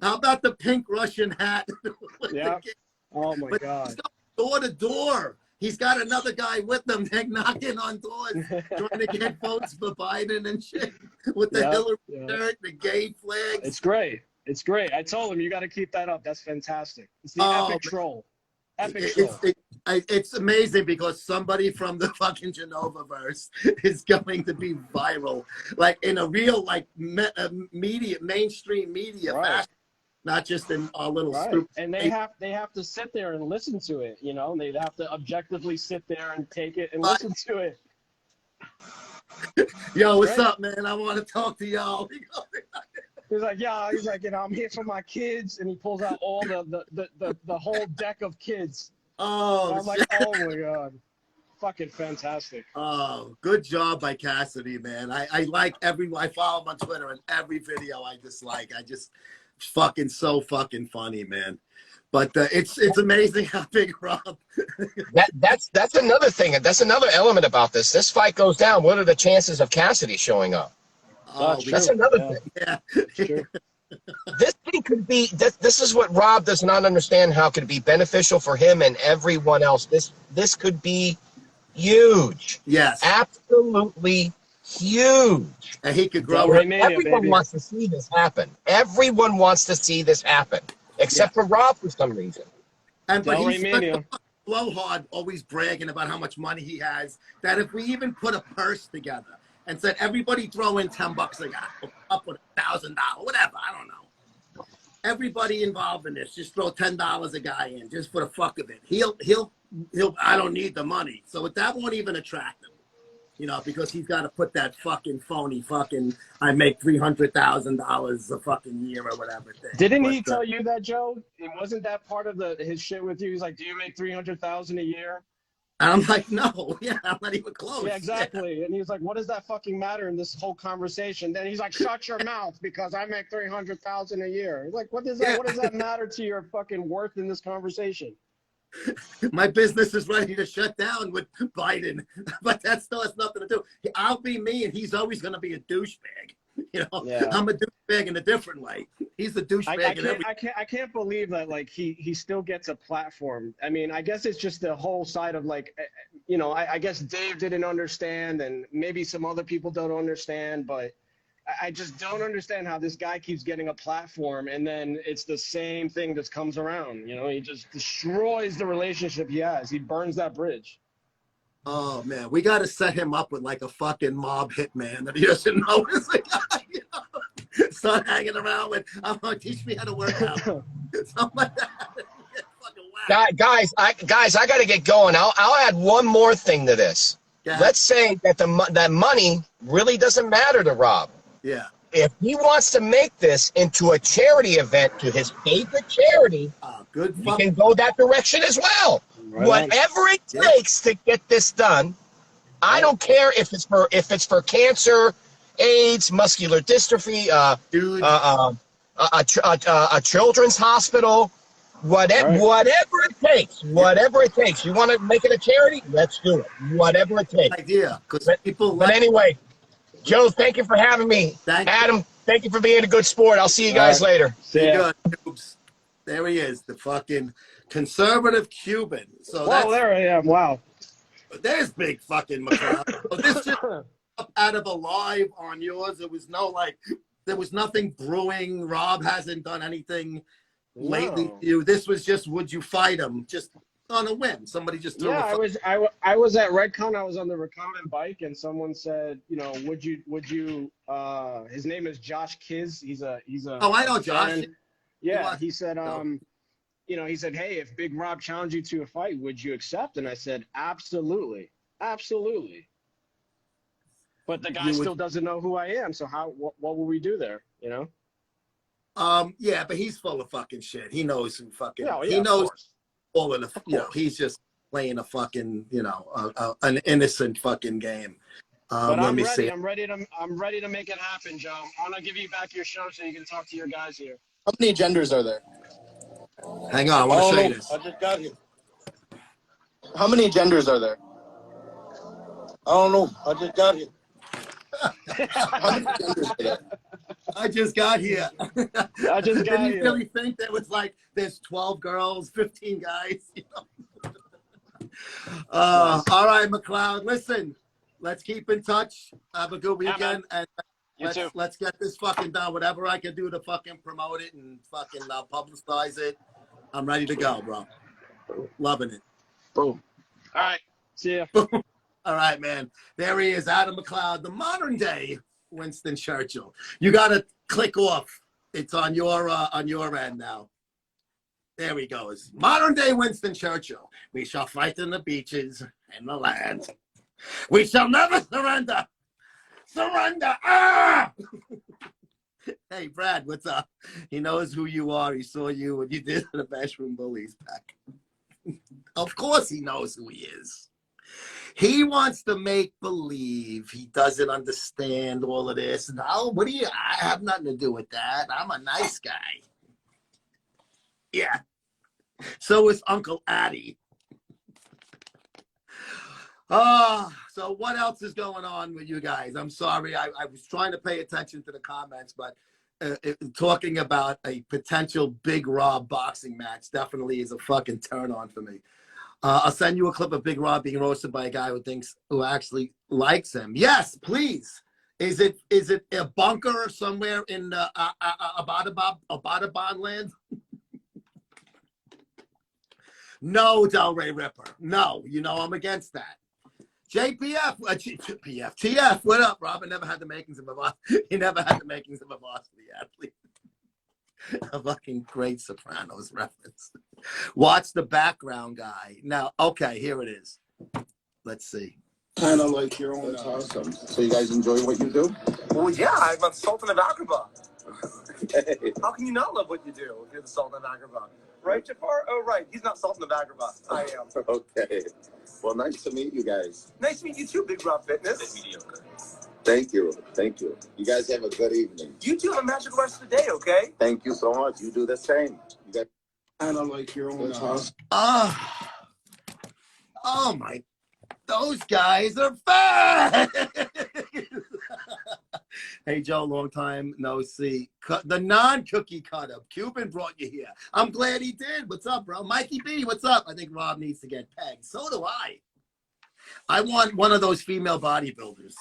How about the pink Russian hat? Yeah. Oh my God. Door to door. He's got another guy with him. They're knocking on doors, trying to get votes for Biden and shit with the Hillary shirt, the gay flags. It's great. It's great. I told him you got to keep that up. That's fantastic. It's the epic troll. Epic troll. It's amazing because somebody from the fucking Genovaverse is going to be viral, like in a real like mainstream media fashion, not just in our little stupid. And they have to sit there and listen to it, you know. They have to objectively sit there and take it and listen to it. Yo, what's up, man? I want to talk to y'all. He's like, yeah. He's like, you know, I'm here for my kids, and he pulls out all the whole deck of kids. Oh, I'm like, oh my God, fucking fantastic. Oh, good job by Cassidy, man. I like I follow him on Twitter, and every video I dislike. I just fucking so fucking funny, man. But it's amazing how big Rob. That's another thing. That's another element about this. This fight goes down. What are the chances of Cassidy showing up? Oh, that's another thing. Yeah. This thing could be. This is what Rob does not understand. How could it be beneficial for him and everyone else? This could be huge. Yes. Absolutely huge. And he could grow. Everyone wants to see this happen. Everyone wants to see this happen, except for Rob for some reason. And but he's blowhard, always bragging about how much money he has. That if we even put a purse together and said everybody throw in $10, like up with $1,000, whatever, I don't know. Everybody involved in this, just throw $10 a guy in, just for the fuck of it. He'll. I don't need the money, so that won't even attract him. You know, because he's got to put that fucking phony I make $300,000 a fucking year or whatever thing. Didn't he tell you that, Joe? It wasn't that part of his shit with you? He's like, do you make $300,000 a year? And I'm like, no, I'm not even close. Yeah, exactly. Yeah. And he's like, what does that fucking matter in this whole conversation? Then he's like, shut your mouth because I make $300,000 a year. He's like, what does that matter to your fucking worth in this conversation? My business is ready to shut down with Biden, but that still has nothing to do. I'll be me, and he's always going to be a douchebag. You know, I'm a douchebag in a different way. He's a douchebag. I can't believe that like he still gets a platform. I mean, I guess it's just the whole side of like, you know, I guess Dave didn't understand, and maybe some other people don't understand, but I just don't understand how this guy keeps getting a platform, and then it's the same thing that comes around. You know, he just destroys the relationship he has. He burns that bridge. Oh man, we got to set him up with like a fucking mob hitman that he doesn't know is a guy. You know? Start hanging around with. I'm gonna teach me how to work out. Something like that. Guys, I got to get going. I'll add one more thing to this. Yeah. Let's say that that money really doesn't matter to Rob. Yeah. If he wants to make this into a charity event to his favorite charity, he can go that direction as well. Right. Whatever it takes to get this done. I don't care if it's for cancer, AIDS, muscular dystrophy, a children's hospital, whatever it takes. Whatever it takes. You want to make it a charity? Let's do it. Whatever it takes. Idea, but anyway. Joe, thank you for having me. Adam, thank you for being a good sport. I'll see you guys later. See you. There he is, the fucking conservative Cuban. So there I am. Wow. There's big fucking McCuck. So this just up out of a live on yours. There was nothing brewing. Rob hasn't done anything lately to you. This was just, would you fight him? Just on a whim. Somebody just threw I was at Redcon. I was on the recumbent bike, and someone said, you know, would you his name is Josh Kiz. He's a oh, I know Josh. Yeah, he said you know, he said, hey, if Big Rob challenged you to a fight, would you accept? And I said, absolutely. But the guy You still would, doesn't know who I am. So what will we do there? You know? yeah, but he's full of fucking shit. He knows who fucking, Yeah, he of knows course. all of the, Of you know, course. he's just playing a fucking, you know, an innocent fucking game. But Let I'm me ready. see. I'm ready to make it happen, Joe. I want to give you back your show so you can talk to your guys here. How many genders are there? Hang on, I want to show you know. this. I just got here. How many genders are there? I don't know. I just got here. How many genders are there? I just got here. I just got Did you here. really think there was like there's 12 girls, 15 guys? You know? All right, McLeod. Listen, let's keep in touch. Have a good Yeah, weekend, man. and let's get this fucking done. Whatever I can do to fucking promote it and fucking publicize it, I'm ready to go, bro. Loving it. Boom. All right. See ya. All right, man. There he is, Adam McLeod, the modern day Winston Churchill. You got to click off. It's on your end now. There he goes. Modern day Winston Churchill. We shall fight in the beaches and the land. We shall never surrender. Surrender. Ah! Hey, Brad, what's up? He knows who you are. He saw you when you did the Backroom Bullies pack. Of course he knows who he is. He wants to make believe he doesn't understand all of this. No, what do you? I have nothing to do with that. I'm a nice guy. Yeah. So is Uncle Addy. So what else is going on with you guys? I'm sorry. I was trying to pay attention to the comments, but talking about a potential Big Rob boxing match definitely is a fucking turn on for me. I'll send you a clip of Big Rob being roasted by a guy who actually likes him. Yes, please. Is it a bunker somewhere in Abbottabad land? No, Delray Ripper. No, you know I'm against that. JPF, TF, what up, Rob? I never had the makings of a boss. He never had the makings of a varsity athlete. A fucking great Sopranos reference. Watch the background guy. Now, okay, here it is. Let's see. Kind of like your own. That's awesome. So you guys enjoy what you do? Well, yeah, I'm a Sultan of Agrabah. How can you not love what you do if you're the Sultan of Agrabah? Right, Jafar? Oh, right. He's not Sultan of Agrabah. I am. Okay. Well, nice to meet you guys. Nice to meet you too, Big Rob Fitness. Mediocre. Thank you. Thank you. You guys have a good evening. You two have a magical rest of the day, okay? Thank you so much. You do the same. You got Kind of like your own. That's awesome. Oh my, those guys are fat. Hey, Joe, long time no see. The non-cookie cutter. Cuban brought you here. I'm glad he did. What's up, bro? Mikey B, what's up? I think Rob needs to get pegged. So do I. I want one of those female bodybuilders.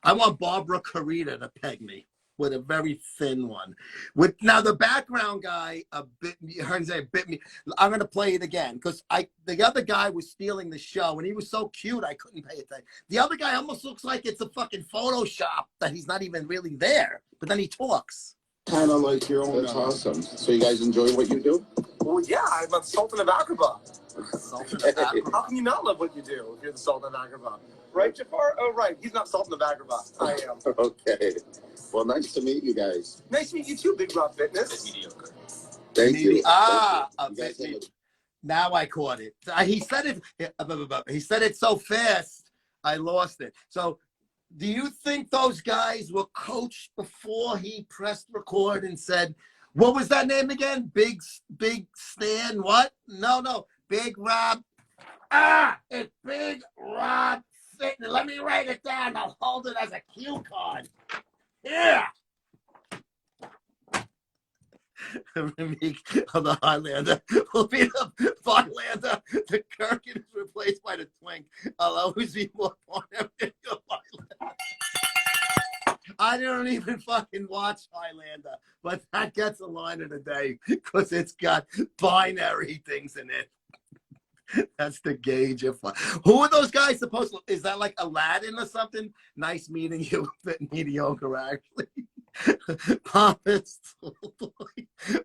I want Barbara Carita to peg me with a very thin one. With now the background guy bit me. I'm gonna play it again because the other guy was stealing the show and he was so cute I couldn't pay attention. The other guy almost looks like it's a fucking Photoshop that he's not even really there, but then he talks. Kind of like your own. That's awesome. So you guys enjoy what you do? Well, yeah, I'm a Sultan of Agrabah. Sultan of Agrabah. How can you not love what you do if you're the Sultan of Agrabah? Right, Jafar? Oh, right. He's not Sultan of Agrabah. I am. Okay. Well, nice to meet you guys. Nice to meet you too, Big Rob Fitness. Mediocre. Thank you. Thank you. Now I caught it. He said it. He said it so fast, I lost it. So, do you think those guys were coached before he pressed record and said, "What was that name again? Big Stan? What? No, Big Rob. It's Big Rob Fitness. Let me write it down. I'll hold it as a cue card. Yeah." Remake of the Highlander will be the Highlander. The Kirkin is replaced by the Twink. I'll always be more fun than the Highlander. I don't even fucking watch Highlander, but that gets a line of the day because it's got binary things in it. That's the gauge of fun. Who are those guys supposed to? Is that like Aladdin or something? Nice meeting you. Mediocre, actually. Pompous.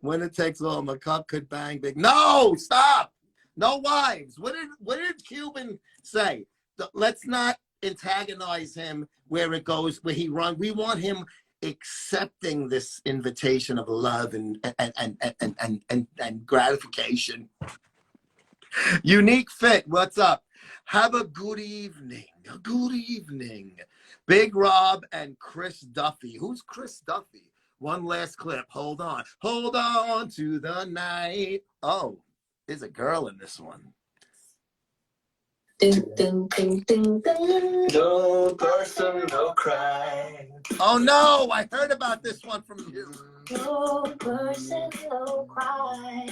When it takes all, McCuck could bang big. No, stop. No wives. What did Cuban say? Let's not antagonize him where it goes, where he runs. We want him accepting this invitation of love and gratification. Unique Fit, what's up? Have a good evening. A good evening. Big Rob and Chris Duffy. Who's Chris Duffy? One last clip. Hold on. Hold on to the night. Oh, there's a girl in this one. Ding, ding, ding, ding, ding. No person, no cry. Oh no, I heard about this one from you. No person, no cry.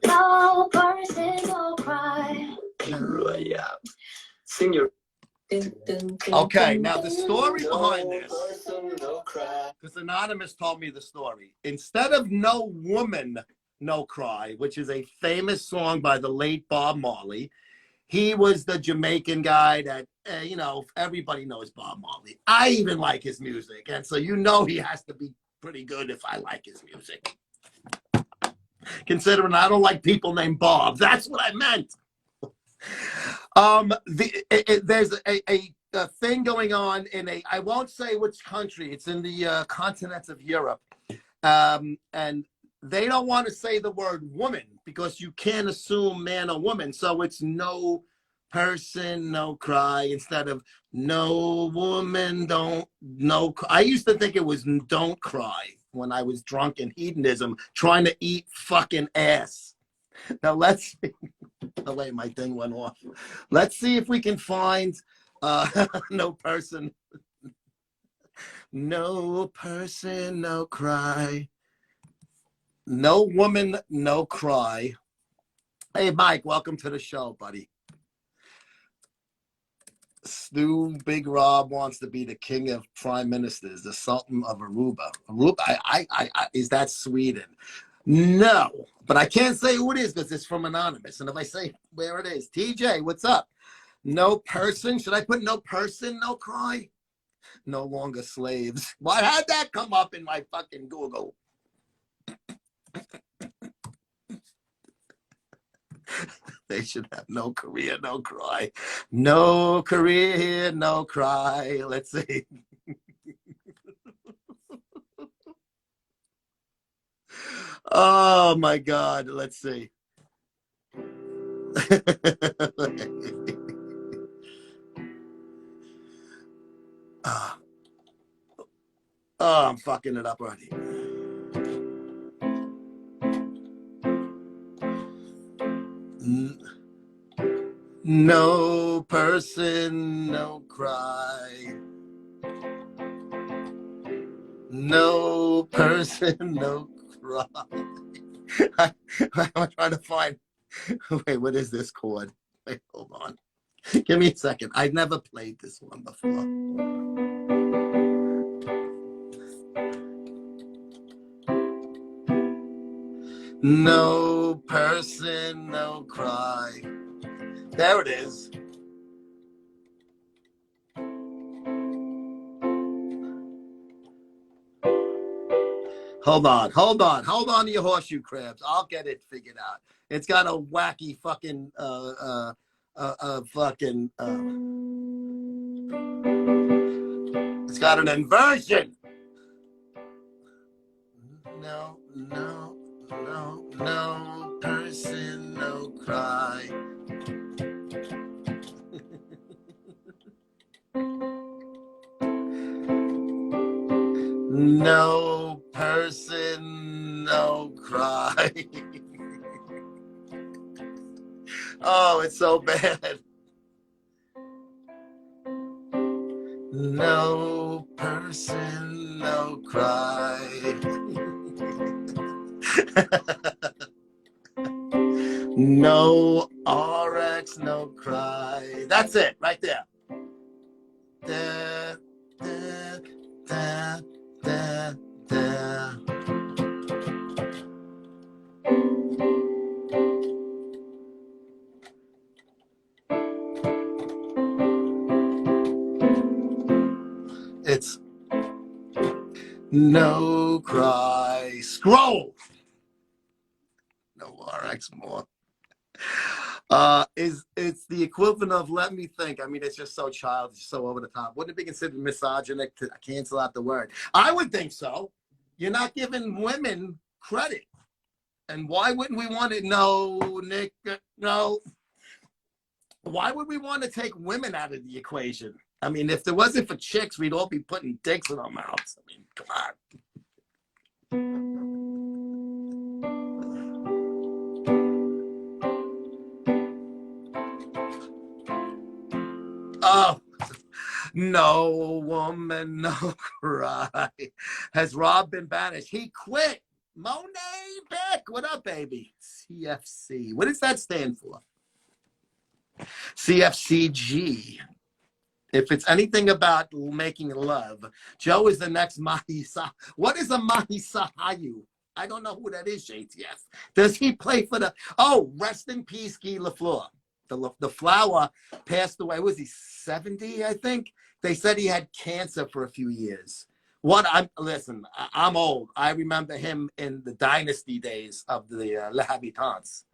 No person, no cry. Yeah. Sing your. Okay, now the story behind this, No cry. because Anonymous told me the story. Instead of No Woman, No Cry, which is a famous song by the late Bob Marley, he was the Jamaican guy that, you know, everybody knows Bob Marley. I even like his music, and so you know he has to be pretty good if I like his music. Considering I don't like people named Bob. That's what I meant. There's a thing going on in I won't say which country. It's in the continents of Europe. And they don't want to say the word woman because you can't assume man or woman. So it's no person, no cry, instead of no woman, no. I used to think it was don't cry when I was drunk in hedonism, trying to eat fucking ass. Now let's see. Oh, wait, my thing went off. Let's see if we can find no person. No person, no cry. No woman, no cry. Hey, Mike, welcome to the show, buddy. Stu Big Rob wants to be the king of prime ministers, the Sultan of Aruba. Aruba, is that Sweden? No, but I can't say who it is because it's from Anonymous. And if I say where it is, TJ, what's up? No person. Should I put no person, no cry? No longer slaves. Why had that come up in my fucking Google? They should have no career, no cry. No career, no cry. Let's see. Oh my God. Let's see. Oh, I'm fucking it up already. No person, no cry. No person, no cry. I'm trying to find. Wait, what is this chord? Wait, hold on. Give me a second. I've never played this one before. No person, no cry. There it is. Hold on to your horseshoe crabs. I'll get it figured out. It's got a wacky fucking it's got an inversion. No person, no cry. No person, no cry. Oh, it's so bad. No person, no cry. No RX, no cry. That's it, right there. Da, da, da, da, da. It's no cry. Scroll. No RX more. It's the equivalent of let me think. I mean, it's just so childish, so over the top. Wouldn't it be considered misogynic to cancel out the word? I would think so. You're not giving women credit. And why wouldn't we want to? No, Nick, no. Why would we want to take women out of the equation? I mean, if it wasn't for chicks, we'd all be putting dicks in our mouths. I mean, come on. Oh, no woman, no cry. Has Rob been banished? He quit. Monet Beck, what up, baby? CFC. What does that stand for? CFCG. If it's anything about making love, Joe is the next Mahisa. What is a Mahisahayu? I don't know who that is, JTF. Does he play for the... Oh, rest in peace, Guy Lafleur. The flower passed away. Was he 70, I think? They said he had cancer for a few years. Listen, I'm old. I remember him in the dynasty days of the Les Habitants.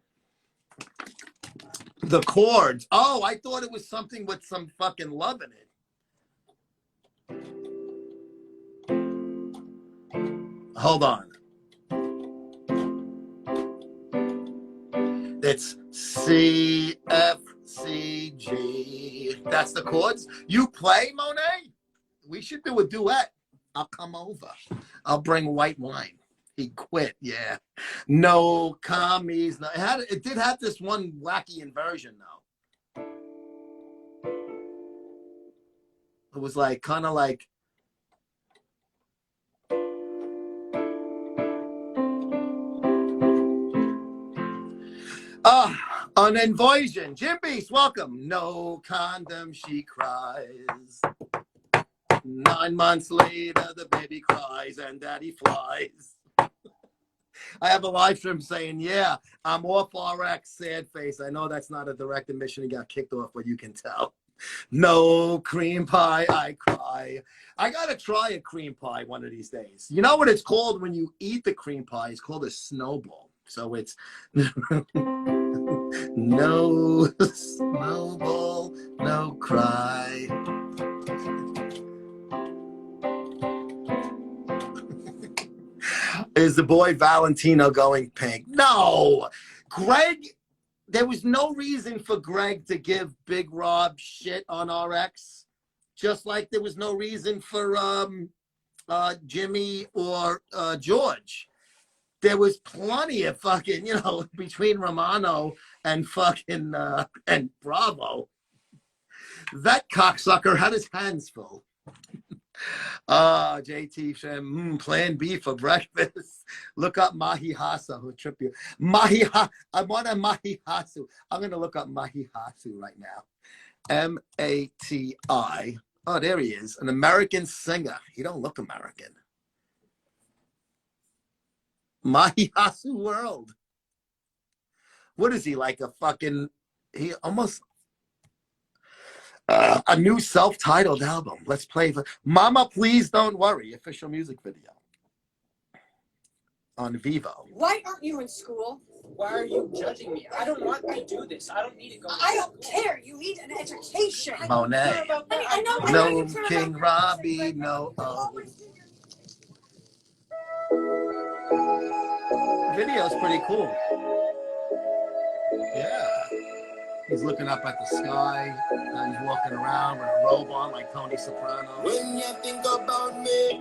The chords. Oh, I thought it was something with some fucking love in it. Hold on. It's CFCG. That's the chords. You play, Monet? We should do a duet. I'll come over. I'll bring white wine. He quit, yeah. No commies. No, it did have this one wacky inversion, though. It was like, kind of like, an invasion. Jim Beast, welcome. No condom, she cries. 9 months later, the baby cries and daddy flies. I have a live stream saying, yeah, I'm off RX, sad face. I know that's not a direct admission. He got kicked off, but you can tell. No cream pie, I cry. I got to try a cream pie one of these days. You know what it's called when you eat the cream pie? It's called a snowball. So it's no snowball, no cry. Is the boy Valentino going pink? No. Greg, there was no reason for Greg to give Big Rob shit on RX, just like there was no reason for Jimmy or George. There was plenty of fucking, between Romano and fucking and Bravo. That cocksucker had his hands full. JT Shem, plan B for breakfast. Look up Mahi Hasu. Who'll trip you? I want a Mahi Hasu. I'm going to look up Mahi Hasu right now. Mati. Oh, there he is. An American singer. He don't look American. Mahi Hasu World. What is he, like a fucking... He almost... a new self-titled album. Let's play for Mama Please Don't Worry, official music video on Vivo. Why aren't you in school? Why are you judging me? I don't want to do this. I don't need to go. I don't care. You need an education. Monet. I know. No King Robbie, no. Video's pretty cool. Yeah. He's looking up at the sky, and he's walking around with a robe on like Tony Soprano. When you think about me,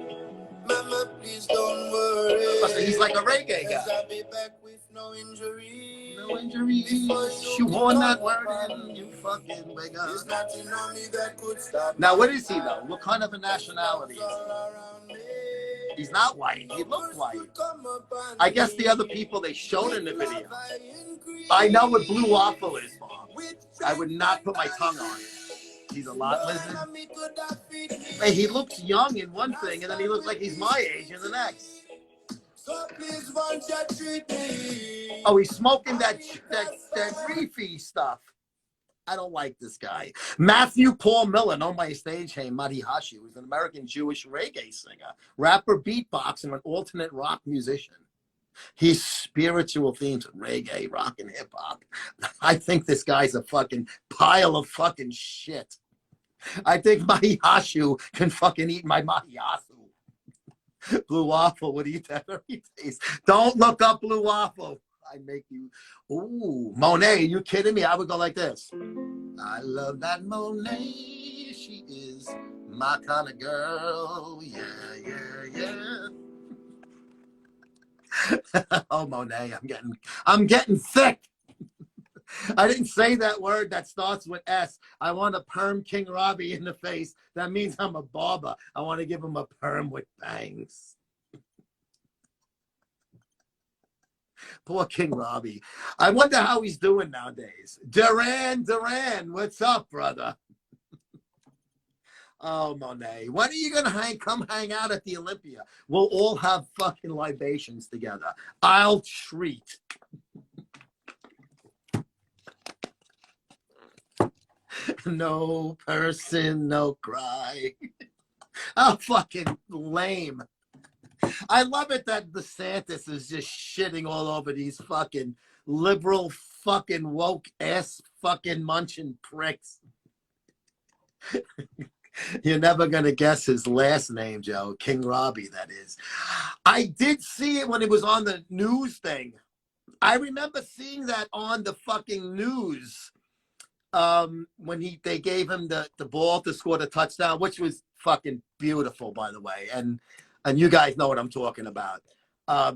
mama, please don't worry. So he's like a reggae guy. I'll be back with no injury. No injuries. You won that word in, you fucking big up. There's nothing on me that could stop. Now, what is he, though? What kind of a nationality is he? He's not white. He looked white. I guess the other people they showed in the video. I know what blue waffle is, Mom. I would not put my tongue on it. He's a lot lizard. Hey, he looks young in one thing, and then he looks like he's my age in the next. Oh, he's smoking that reefy stuff. I don't like this guy. Matthew Paul Miller, known by his stage name Madi Hashi, was an American Jewish reggae singer, rapper, beatboxer, and an alternate rock musician. He's spiritual themes with reggae, rock, and hip hop. I think this guy's a fucking pile of fucking shit. I think Mahihashu can fucking eat my Mahiyasu. Blue waffle would eat that every day. Don't look up blue waffle. I make you. Ooh, Monet, are you kidding me? I would go like this. I love that Monet. She is my kind of girl. Yeah. Oh, Monet, I'm getting thick. I didn't say that word that starts with S. I want to perm King Robbie in the face. That means I'm a barber. I want to give him a perm with bangs. Poor King Robbie. I wonder how he's doing nowadays. Duran, what's up, brother? Oh, Monet. When are you going to come hang out at the Olympia? We'll all have fucking libations together. I'll treat. No person, no cry. Oh, fucking lame. I love it that DeSantis is just shitting all over these fucking liberal fucking woke ass fucking munching pricks. You're never going to guess his last name, Joe. King Robbie, that is. I did see it when it was on the news thing. I remember seeing that on the fucking news when they gave him the ball to score the touchdown, which was fucking beautiful, by the way. And you guys know what I'm talking about. That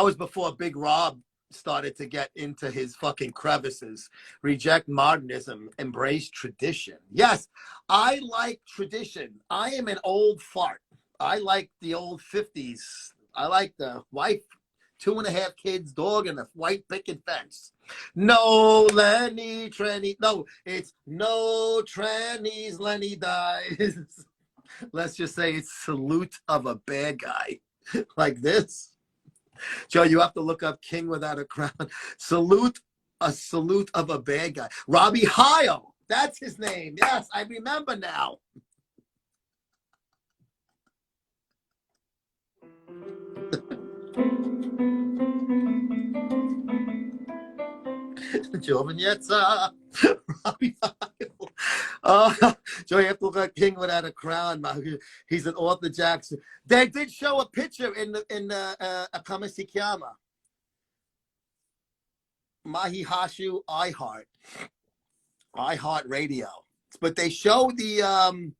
was before Big Rob started to get into his fucking crevices. Reject modernism, embrace tradition. Yes, I like tradition. I am an old fart. I like the old 50s. I like the wife, 2.5 kids, dog, and a white picket fence. No Lenny tranny. No, it's no trannies, Lenny dies. Let's just say it's salute of a bad guy. Like this. Joe, you have to look up King Without a Crown. Salute of a bad guy. Robbie Heil. That's his name. Yes, I remember now. Jovinetza. Robbie Heil. Joe, you have to look at King Without a Crown. He's an Arthur Jackson. They did show a picture in Kamasi Kyama. Mahihashu iHeart Radio. But they show him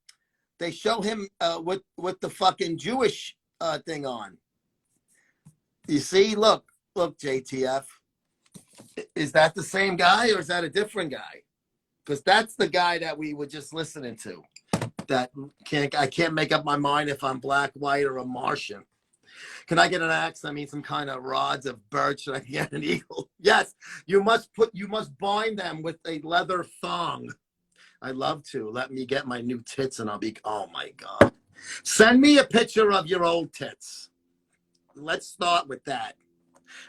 with the fucking Jewish thing on. You see, look, JTF. Is that the same guy or is that a different guy? Because that's the guy that we were just listening to. I can't make up my mind if I'm black, white, or a Martian. Can I get an axe? I mean, some kind of rods of birch so I can get an eagle. Yes, you must bind them with a leather thong. I'd love to. Let me get my new tits and I'll be, oh my God. Send me a picture of your old tits. Let's start with that.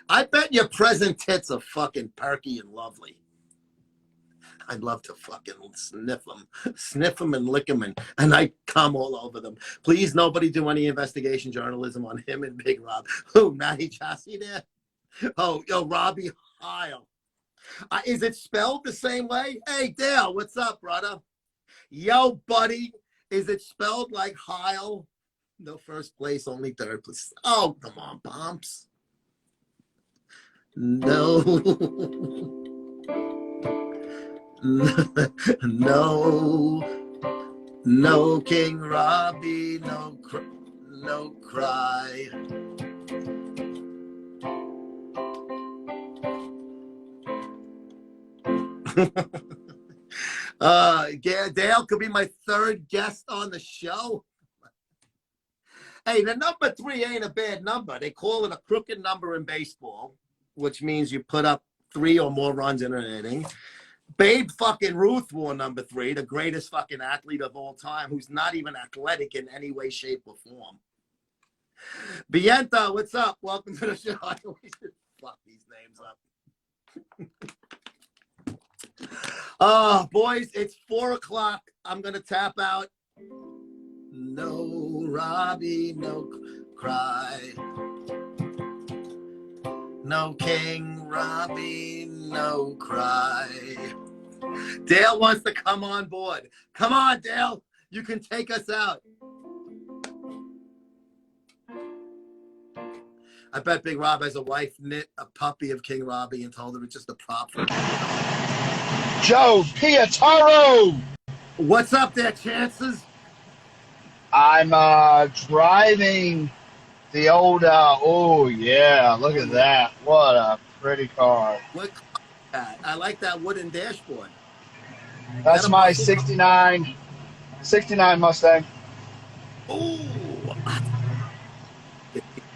I bet your present tits are fucking perky and lovely. I'd love to fucking sniff them and lick them, and I come all over them. Please, nobody do any investigation journalism on him and Big Rob. Who, Matty Chassie there? Oh, yo, Robbie Heil. Is it spelled the same way? Hey, Dale, what's up, brother? Yo, buddy, is it spelled like Heil? No first place, only third place. Oh, come on, Pomps. No. No, King Robbie, no cry. Dale could be my third guest on the show. Hey, the number 3 ain't a bad number. They call it a crooked number in baseball, which means you put up 3 or more runs in an inning. Babe fucking Ruth wore number 3, the greatest fucking athlete of all time, who's not even athletic in any way, shape, or form. Bienta, what's up? Welcome to the show. I always fuck these names up. Boys, it's 4 o'clock. I'm going to tap out. No, Robbie, no cry. No King Robbie, no cry. Dale wants to come on board. Come on, Dale. You can take us out. I bet Big Rob has a wife knit a puppy of King Robbie and told him it's just a prop for Joe Piataro. What's up there, Chances? I'm driving the old, oh yeah, look at that. What a pretty car. What car is that? I like that wooden dashboard. That's my 69 Mustang. Oh.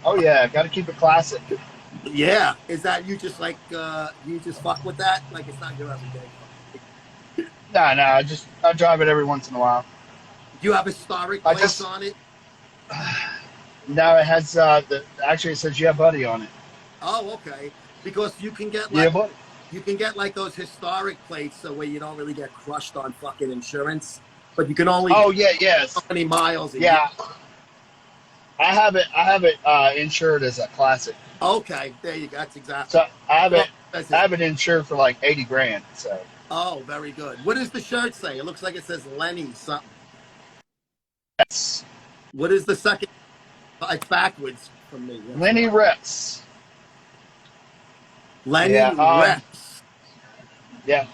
Oh yeah, got to keep it classic. Yeah. Is that you just like, you just fuck with that? Like it's not your everyday fuck. No, I drive it every once in a while. Do you have historic plates on it? No, it has, actually it says yeah buddy on it. Oh, okay. Because you can get like, yeah, buddy. You can get like those historic plates so where you don't really get crushed on fucking insurance, but you can only yes. so many miles. Yeah. I have it insured as a classic. Okay, there you go. That's exactly. So I have it insured for like 80 grand. So. Oh, very good. What does the shirt say? It looks like it says Lenny something. Yes. What is the second? It's backwards from me. Lenny Reps. Lenny Reps. Yeah.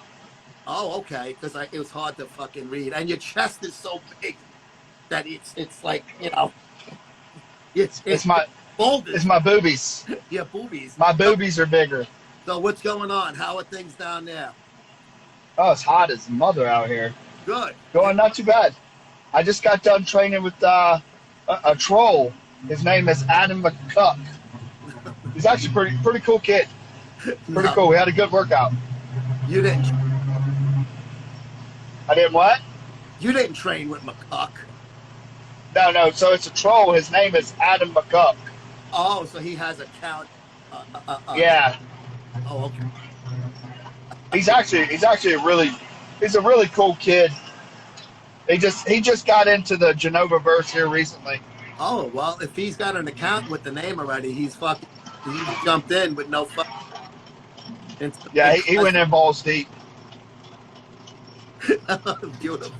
Oh, okay. Because it was hard to fucking read, and your chest is so big that it's like, you know. It's my folded. It's my boobies. Yeah, boobies. My boobies are bigger. So what's going on? How are things down there? Oh, it's hot as mother out here. Good. Going not too bad. I just got done training with a troll. His name is Adam McCuck. He's actually pretty cool kid. Pretty cool. We had a good workout. You didn't. I didn't what? You didn't train with McCuck. No. So it's a troll. His name is Adam McCuck. Oh, so he has a count. Yeah. Oh, okay. He's actually a really cool kid. He just got into the Genova verse here recently. Oh, well, if he's got an account with the name already, he jumped in with no fuck. Yeah, he went in balls deep. Beautiful.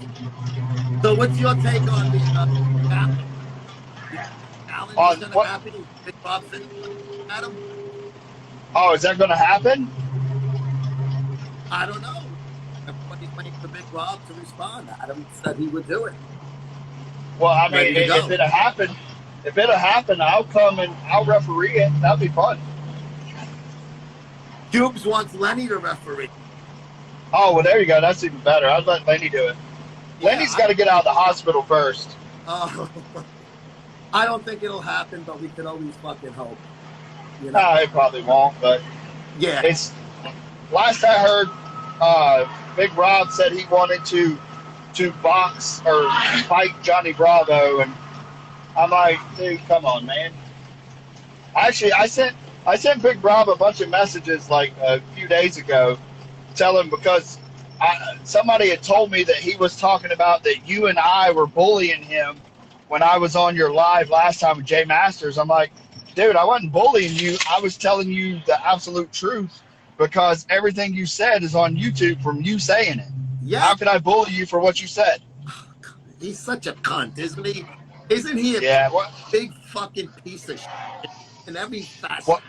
So what's your take on the Alan? Alan is going to happen? Big Bob Adam? Oh, is that going to happen? I don't know. Everybody's waiting for Big Rob to respond. Adam said he would do it. Well, I mean, if it'll happen, I'll come and I'll referee it. That'll be fun. Cubes wants Lenny to referee. Oh, well, there you go. That's even better. I'd let Lenny do it. Yeah, Lenny's got to get out of the hospital first. Oh, I don't think it'll happen, but we can always fucking hope. You know? No, it probably won't, but yeah. It's last I heard, Big Rob said he wanted to box or fight Johnny Bravo, and I'm like, dude, come on, man. Actually, I sent Big Rob a bunch of messages like a few days ago, telling because somebody had told me that he was talking about that you and I were bullying him when I was on your live last time with Jay Masters. I'm like, dude, I wasn't bullying you. I was telling you the absolute truth because everything you said is on YouTube from you saying it. Yeah. How could I bully you for what you said? He's such a cunt, isn't he? Isn't he a big fucking piece of shit in every facet? Well,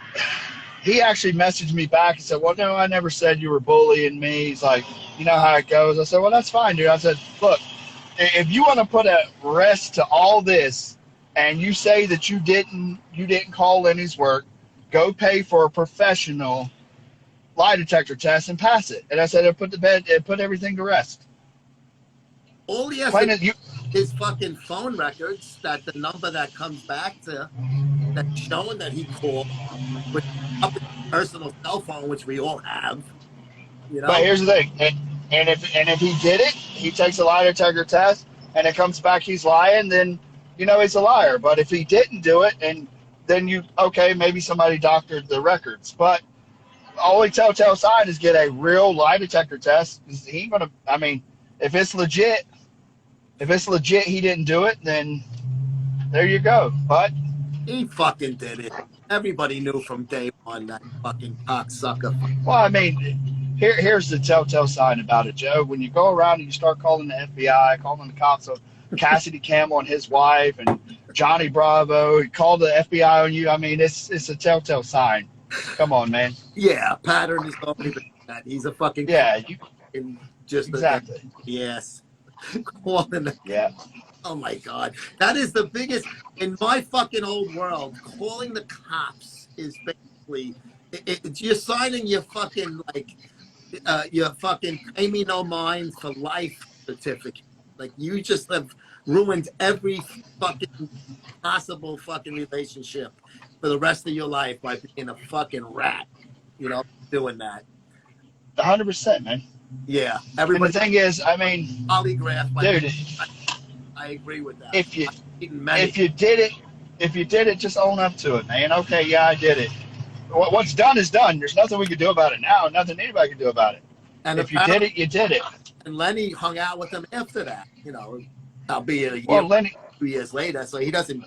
he actually messaged me back and said, well, no, I never said you were bullying me. He's like, you know how it goes. I said, well, that's fine, dude. I said, look, if you want to put a rest to all this and you say that you didn't call Lenny's work, go pay for a professional lie detector test and pass it. And I said, it put everything to rest. All he has to his fucking phone records, that the number that comes back to, that's showing that he called with a personal cell phone, which we all have. You know? But here's the thing, and if he did it, he takes a lie detector test, and it comes back he's lying, then you know he's a liar. But if he didn't do it, and then maybe somebody doctored the records, but only telltale sign is get a real lie detector test. He ain't gonna. I mean, if it's legit, he didn't do it, then there you go. But He fucking did it. Everybody knew from day one that fucking cocksucker. Well, I mean, here's the telltale sign about it, Joe. When you go around and you start calling the FBI, calling the cops on Cassidy Campbell and his wife and Johnny Bravo, you call the FBI on you. I mean, it's a telltale sign. Come on, man. Yeah, pattern is already been that. He's a fucking just exactly. Yes, calling the yeah. Oh my God, that is the biggest in my fucking old world. Calling the cops is basically you're signing your fucking your fucking pay me no mind for life certificate. Like you just have ruined every fucking possible fucking relationship for the rest of your life by being a fucking rat. You know, doing that. 100%, man. Yeah, everybody. And the thing is, I mean, polygraph, dude. I agree with that. If you did it, just own up to it, man. Okay, yeah, I did it. What's done is done. There's nothing we can do about it now. Nothing anybody can do about it. And if you did it, you did it. And Lenny hung out with him after that. You know, albeit a year, Lenny, 2 years later. So he doesn't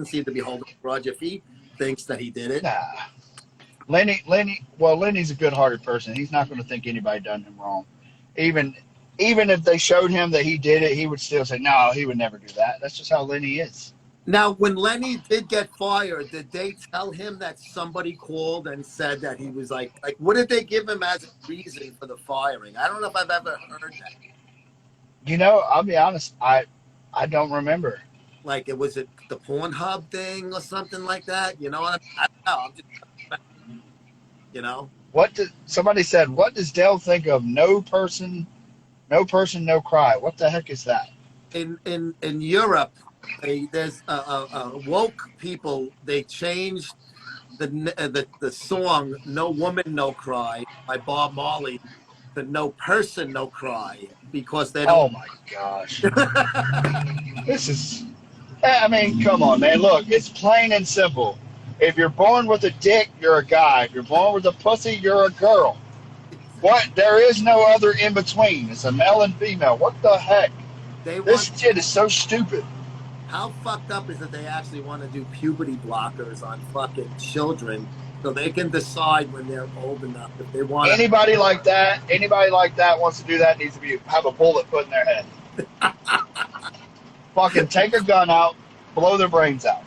seem to be holding a grudge if he thinks that he did it. Nah. Lenny's a good-hearted person. He's not going to think anybody done him wrong. Even if they showed him that he did it, he would still say, no, he would never do that. That's just how Lenny is. Now, when Lenny did get fired, did they tell him that somebody called and said that he was like what did they give him as a reason for the firing? I don't know if I've ever heard that. You know, I'll be honest, I don't remember. Like, was it the Pornhub thing or something like that? You know, I don't know. I'm just, you know. Somebody said, what does Dale think of no person, no cry? What the heck is that? In Europe, there's woke people. They changed the song "No Woman No Cry" by Bob Marley to "No Person No Cry" because they don't. Oh my gosh! This is. I mean, come on, man. Look, it's plain and simple. If you're born with a dick, you're a guy. If you're born with a pussy, you're a girl. What? There is no other in between. It's a male and female. What the heck? This shit is so stupid. How fucked up is it they actually want to do puberty blockers on fucking children so they can decide when they're old enough if they want anybody like that wants to do that needs to have a bullet put in their head. Fucking take a gun out, blow their brains out.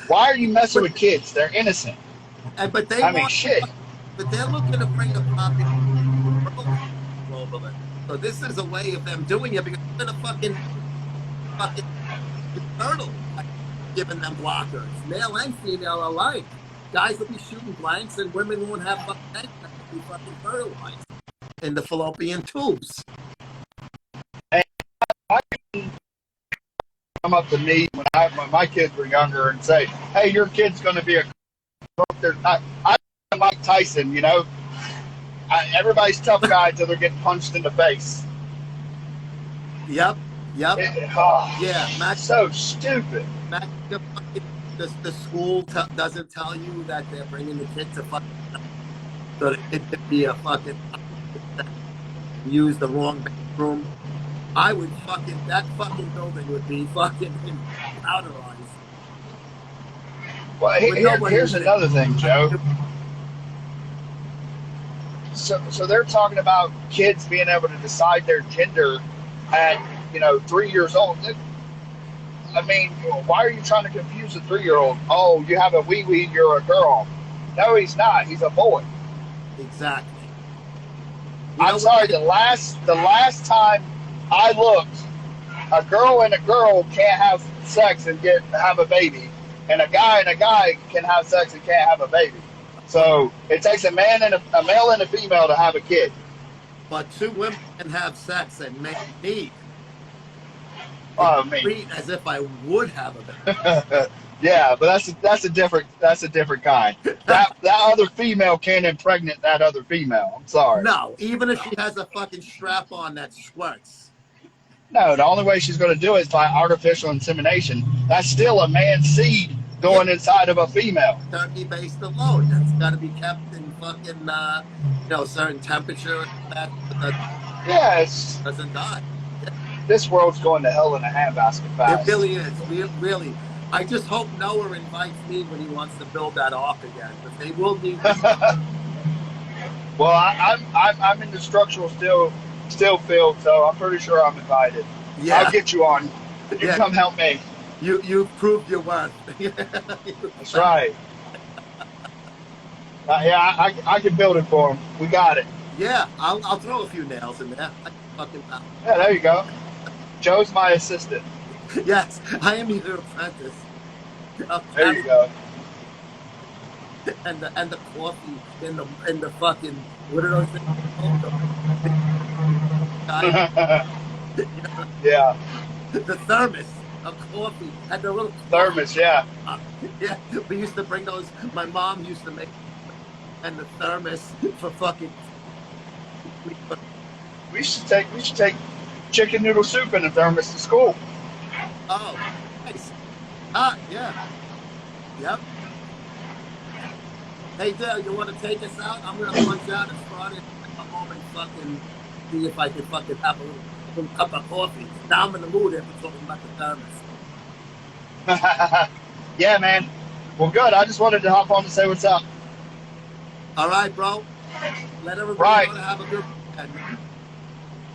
Why are you messing with kids? They're innocent. But shit. But they're looking to bring the popular globally. So this is a way of them doing it because they're gonna fucking turtle, giving them blockers, male and female alike. Guys will be shooting blanks, and women won't have fucking tanks that will be fucking fertilized in the fallopian tubes. Hey, come up to me when my kids were younger and say, "Hey, your kid's going to be a." I'm Mike Tyson, you know. Everybody's tough guy until they're getting punched in the face. Yep. Yeah, Max. So stupid. Max, the school doesn't tell you that they're bringing the kid to fucking so it could be a fucking use the wrong bathroom. I would that fucking building would be fucking powderized. Well, here's another thing, Joe. So they're talking about kids being able to decide their gender at 3 years old. I mean, why are you trying to confuse a 3-year-old? Oh, you have a wee-wee, you're a girl. No, he's not. He's a boy. Exactly. I'm sorry. The last time I looked, a girl and a girl can't have sex and have a baby, and a guy can have sex and can't have a baby. So it takes a male and a female to have a kid. But 2 women can have sex and make need. As if I would have a baby. Yeah, but that's a different kind. That other female can't impregnate that other female. I'm sorry. No, even if she has a fucking strap on that squirts. No, the only way she's going to do it is by artificial insemination. That's still a man's seed going inside of a female. Turkey-based alone. That's got to be kept in fucking certain temperature. Yes. Doesn't die. This world's going to hell in a handbasket fast. It really is. Really. I just hope Noah invites me when he wants to build that ark again, but they will need. Well, I'm in the structural steel field, so I'm pretty sure I'm invited. Yeah. I'll get you on. You come help me. You've proved your worth. That's right. Yeah, I can build it for him. We got it. Yeah, I'll throw a few nails in there. Yeah, there you go. Joe's my assistant. Yes, I am your apprentice. There you go. And the coffee in the fucking, what are those things? Yeah. The thermos of coffee and the little thermos. Yeah. Yeah, we used to bring those. My mom used to make, and the thermos for fucking. We should take chicken noodle soup in the thermos to school. Oh, nice. Yeah. Yep. Hey, Dale, you want to take us out? I'm going to punch out and start it. Come home and fucking see if I can fucking have a little cup of coffee. Now I'm in the mood after talking about the thermos. Yeah, man. Well, good. I just wanted to hop on to say what's up. All right, bro. Let everybody know to have a good weekend.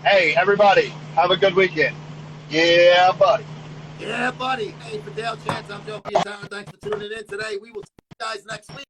Hey, everybody, have a good weekend. Yeah, buddy. Yeah, buddy. Hey, for Dale Chance, I'm Joe Piataro. Thanks for tuning in today. We will see you guys next week.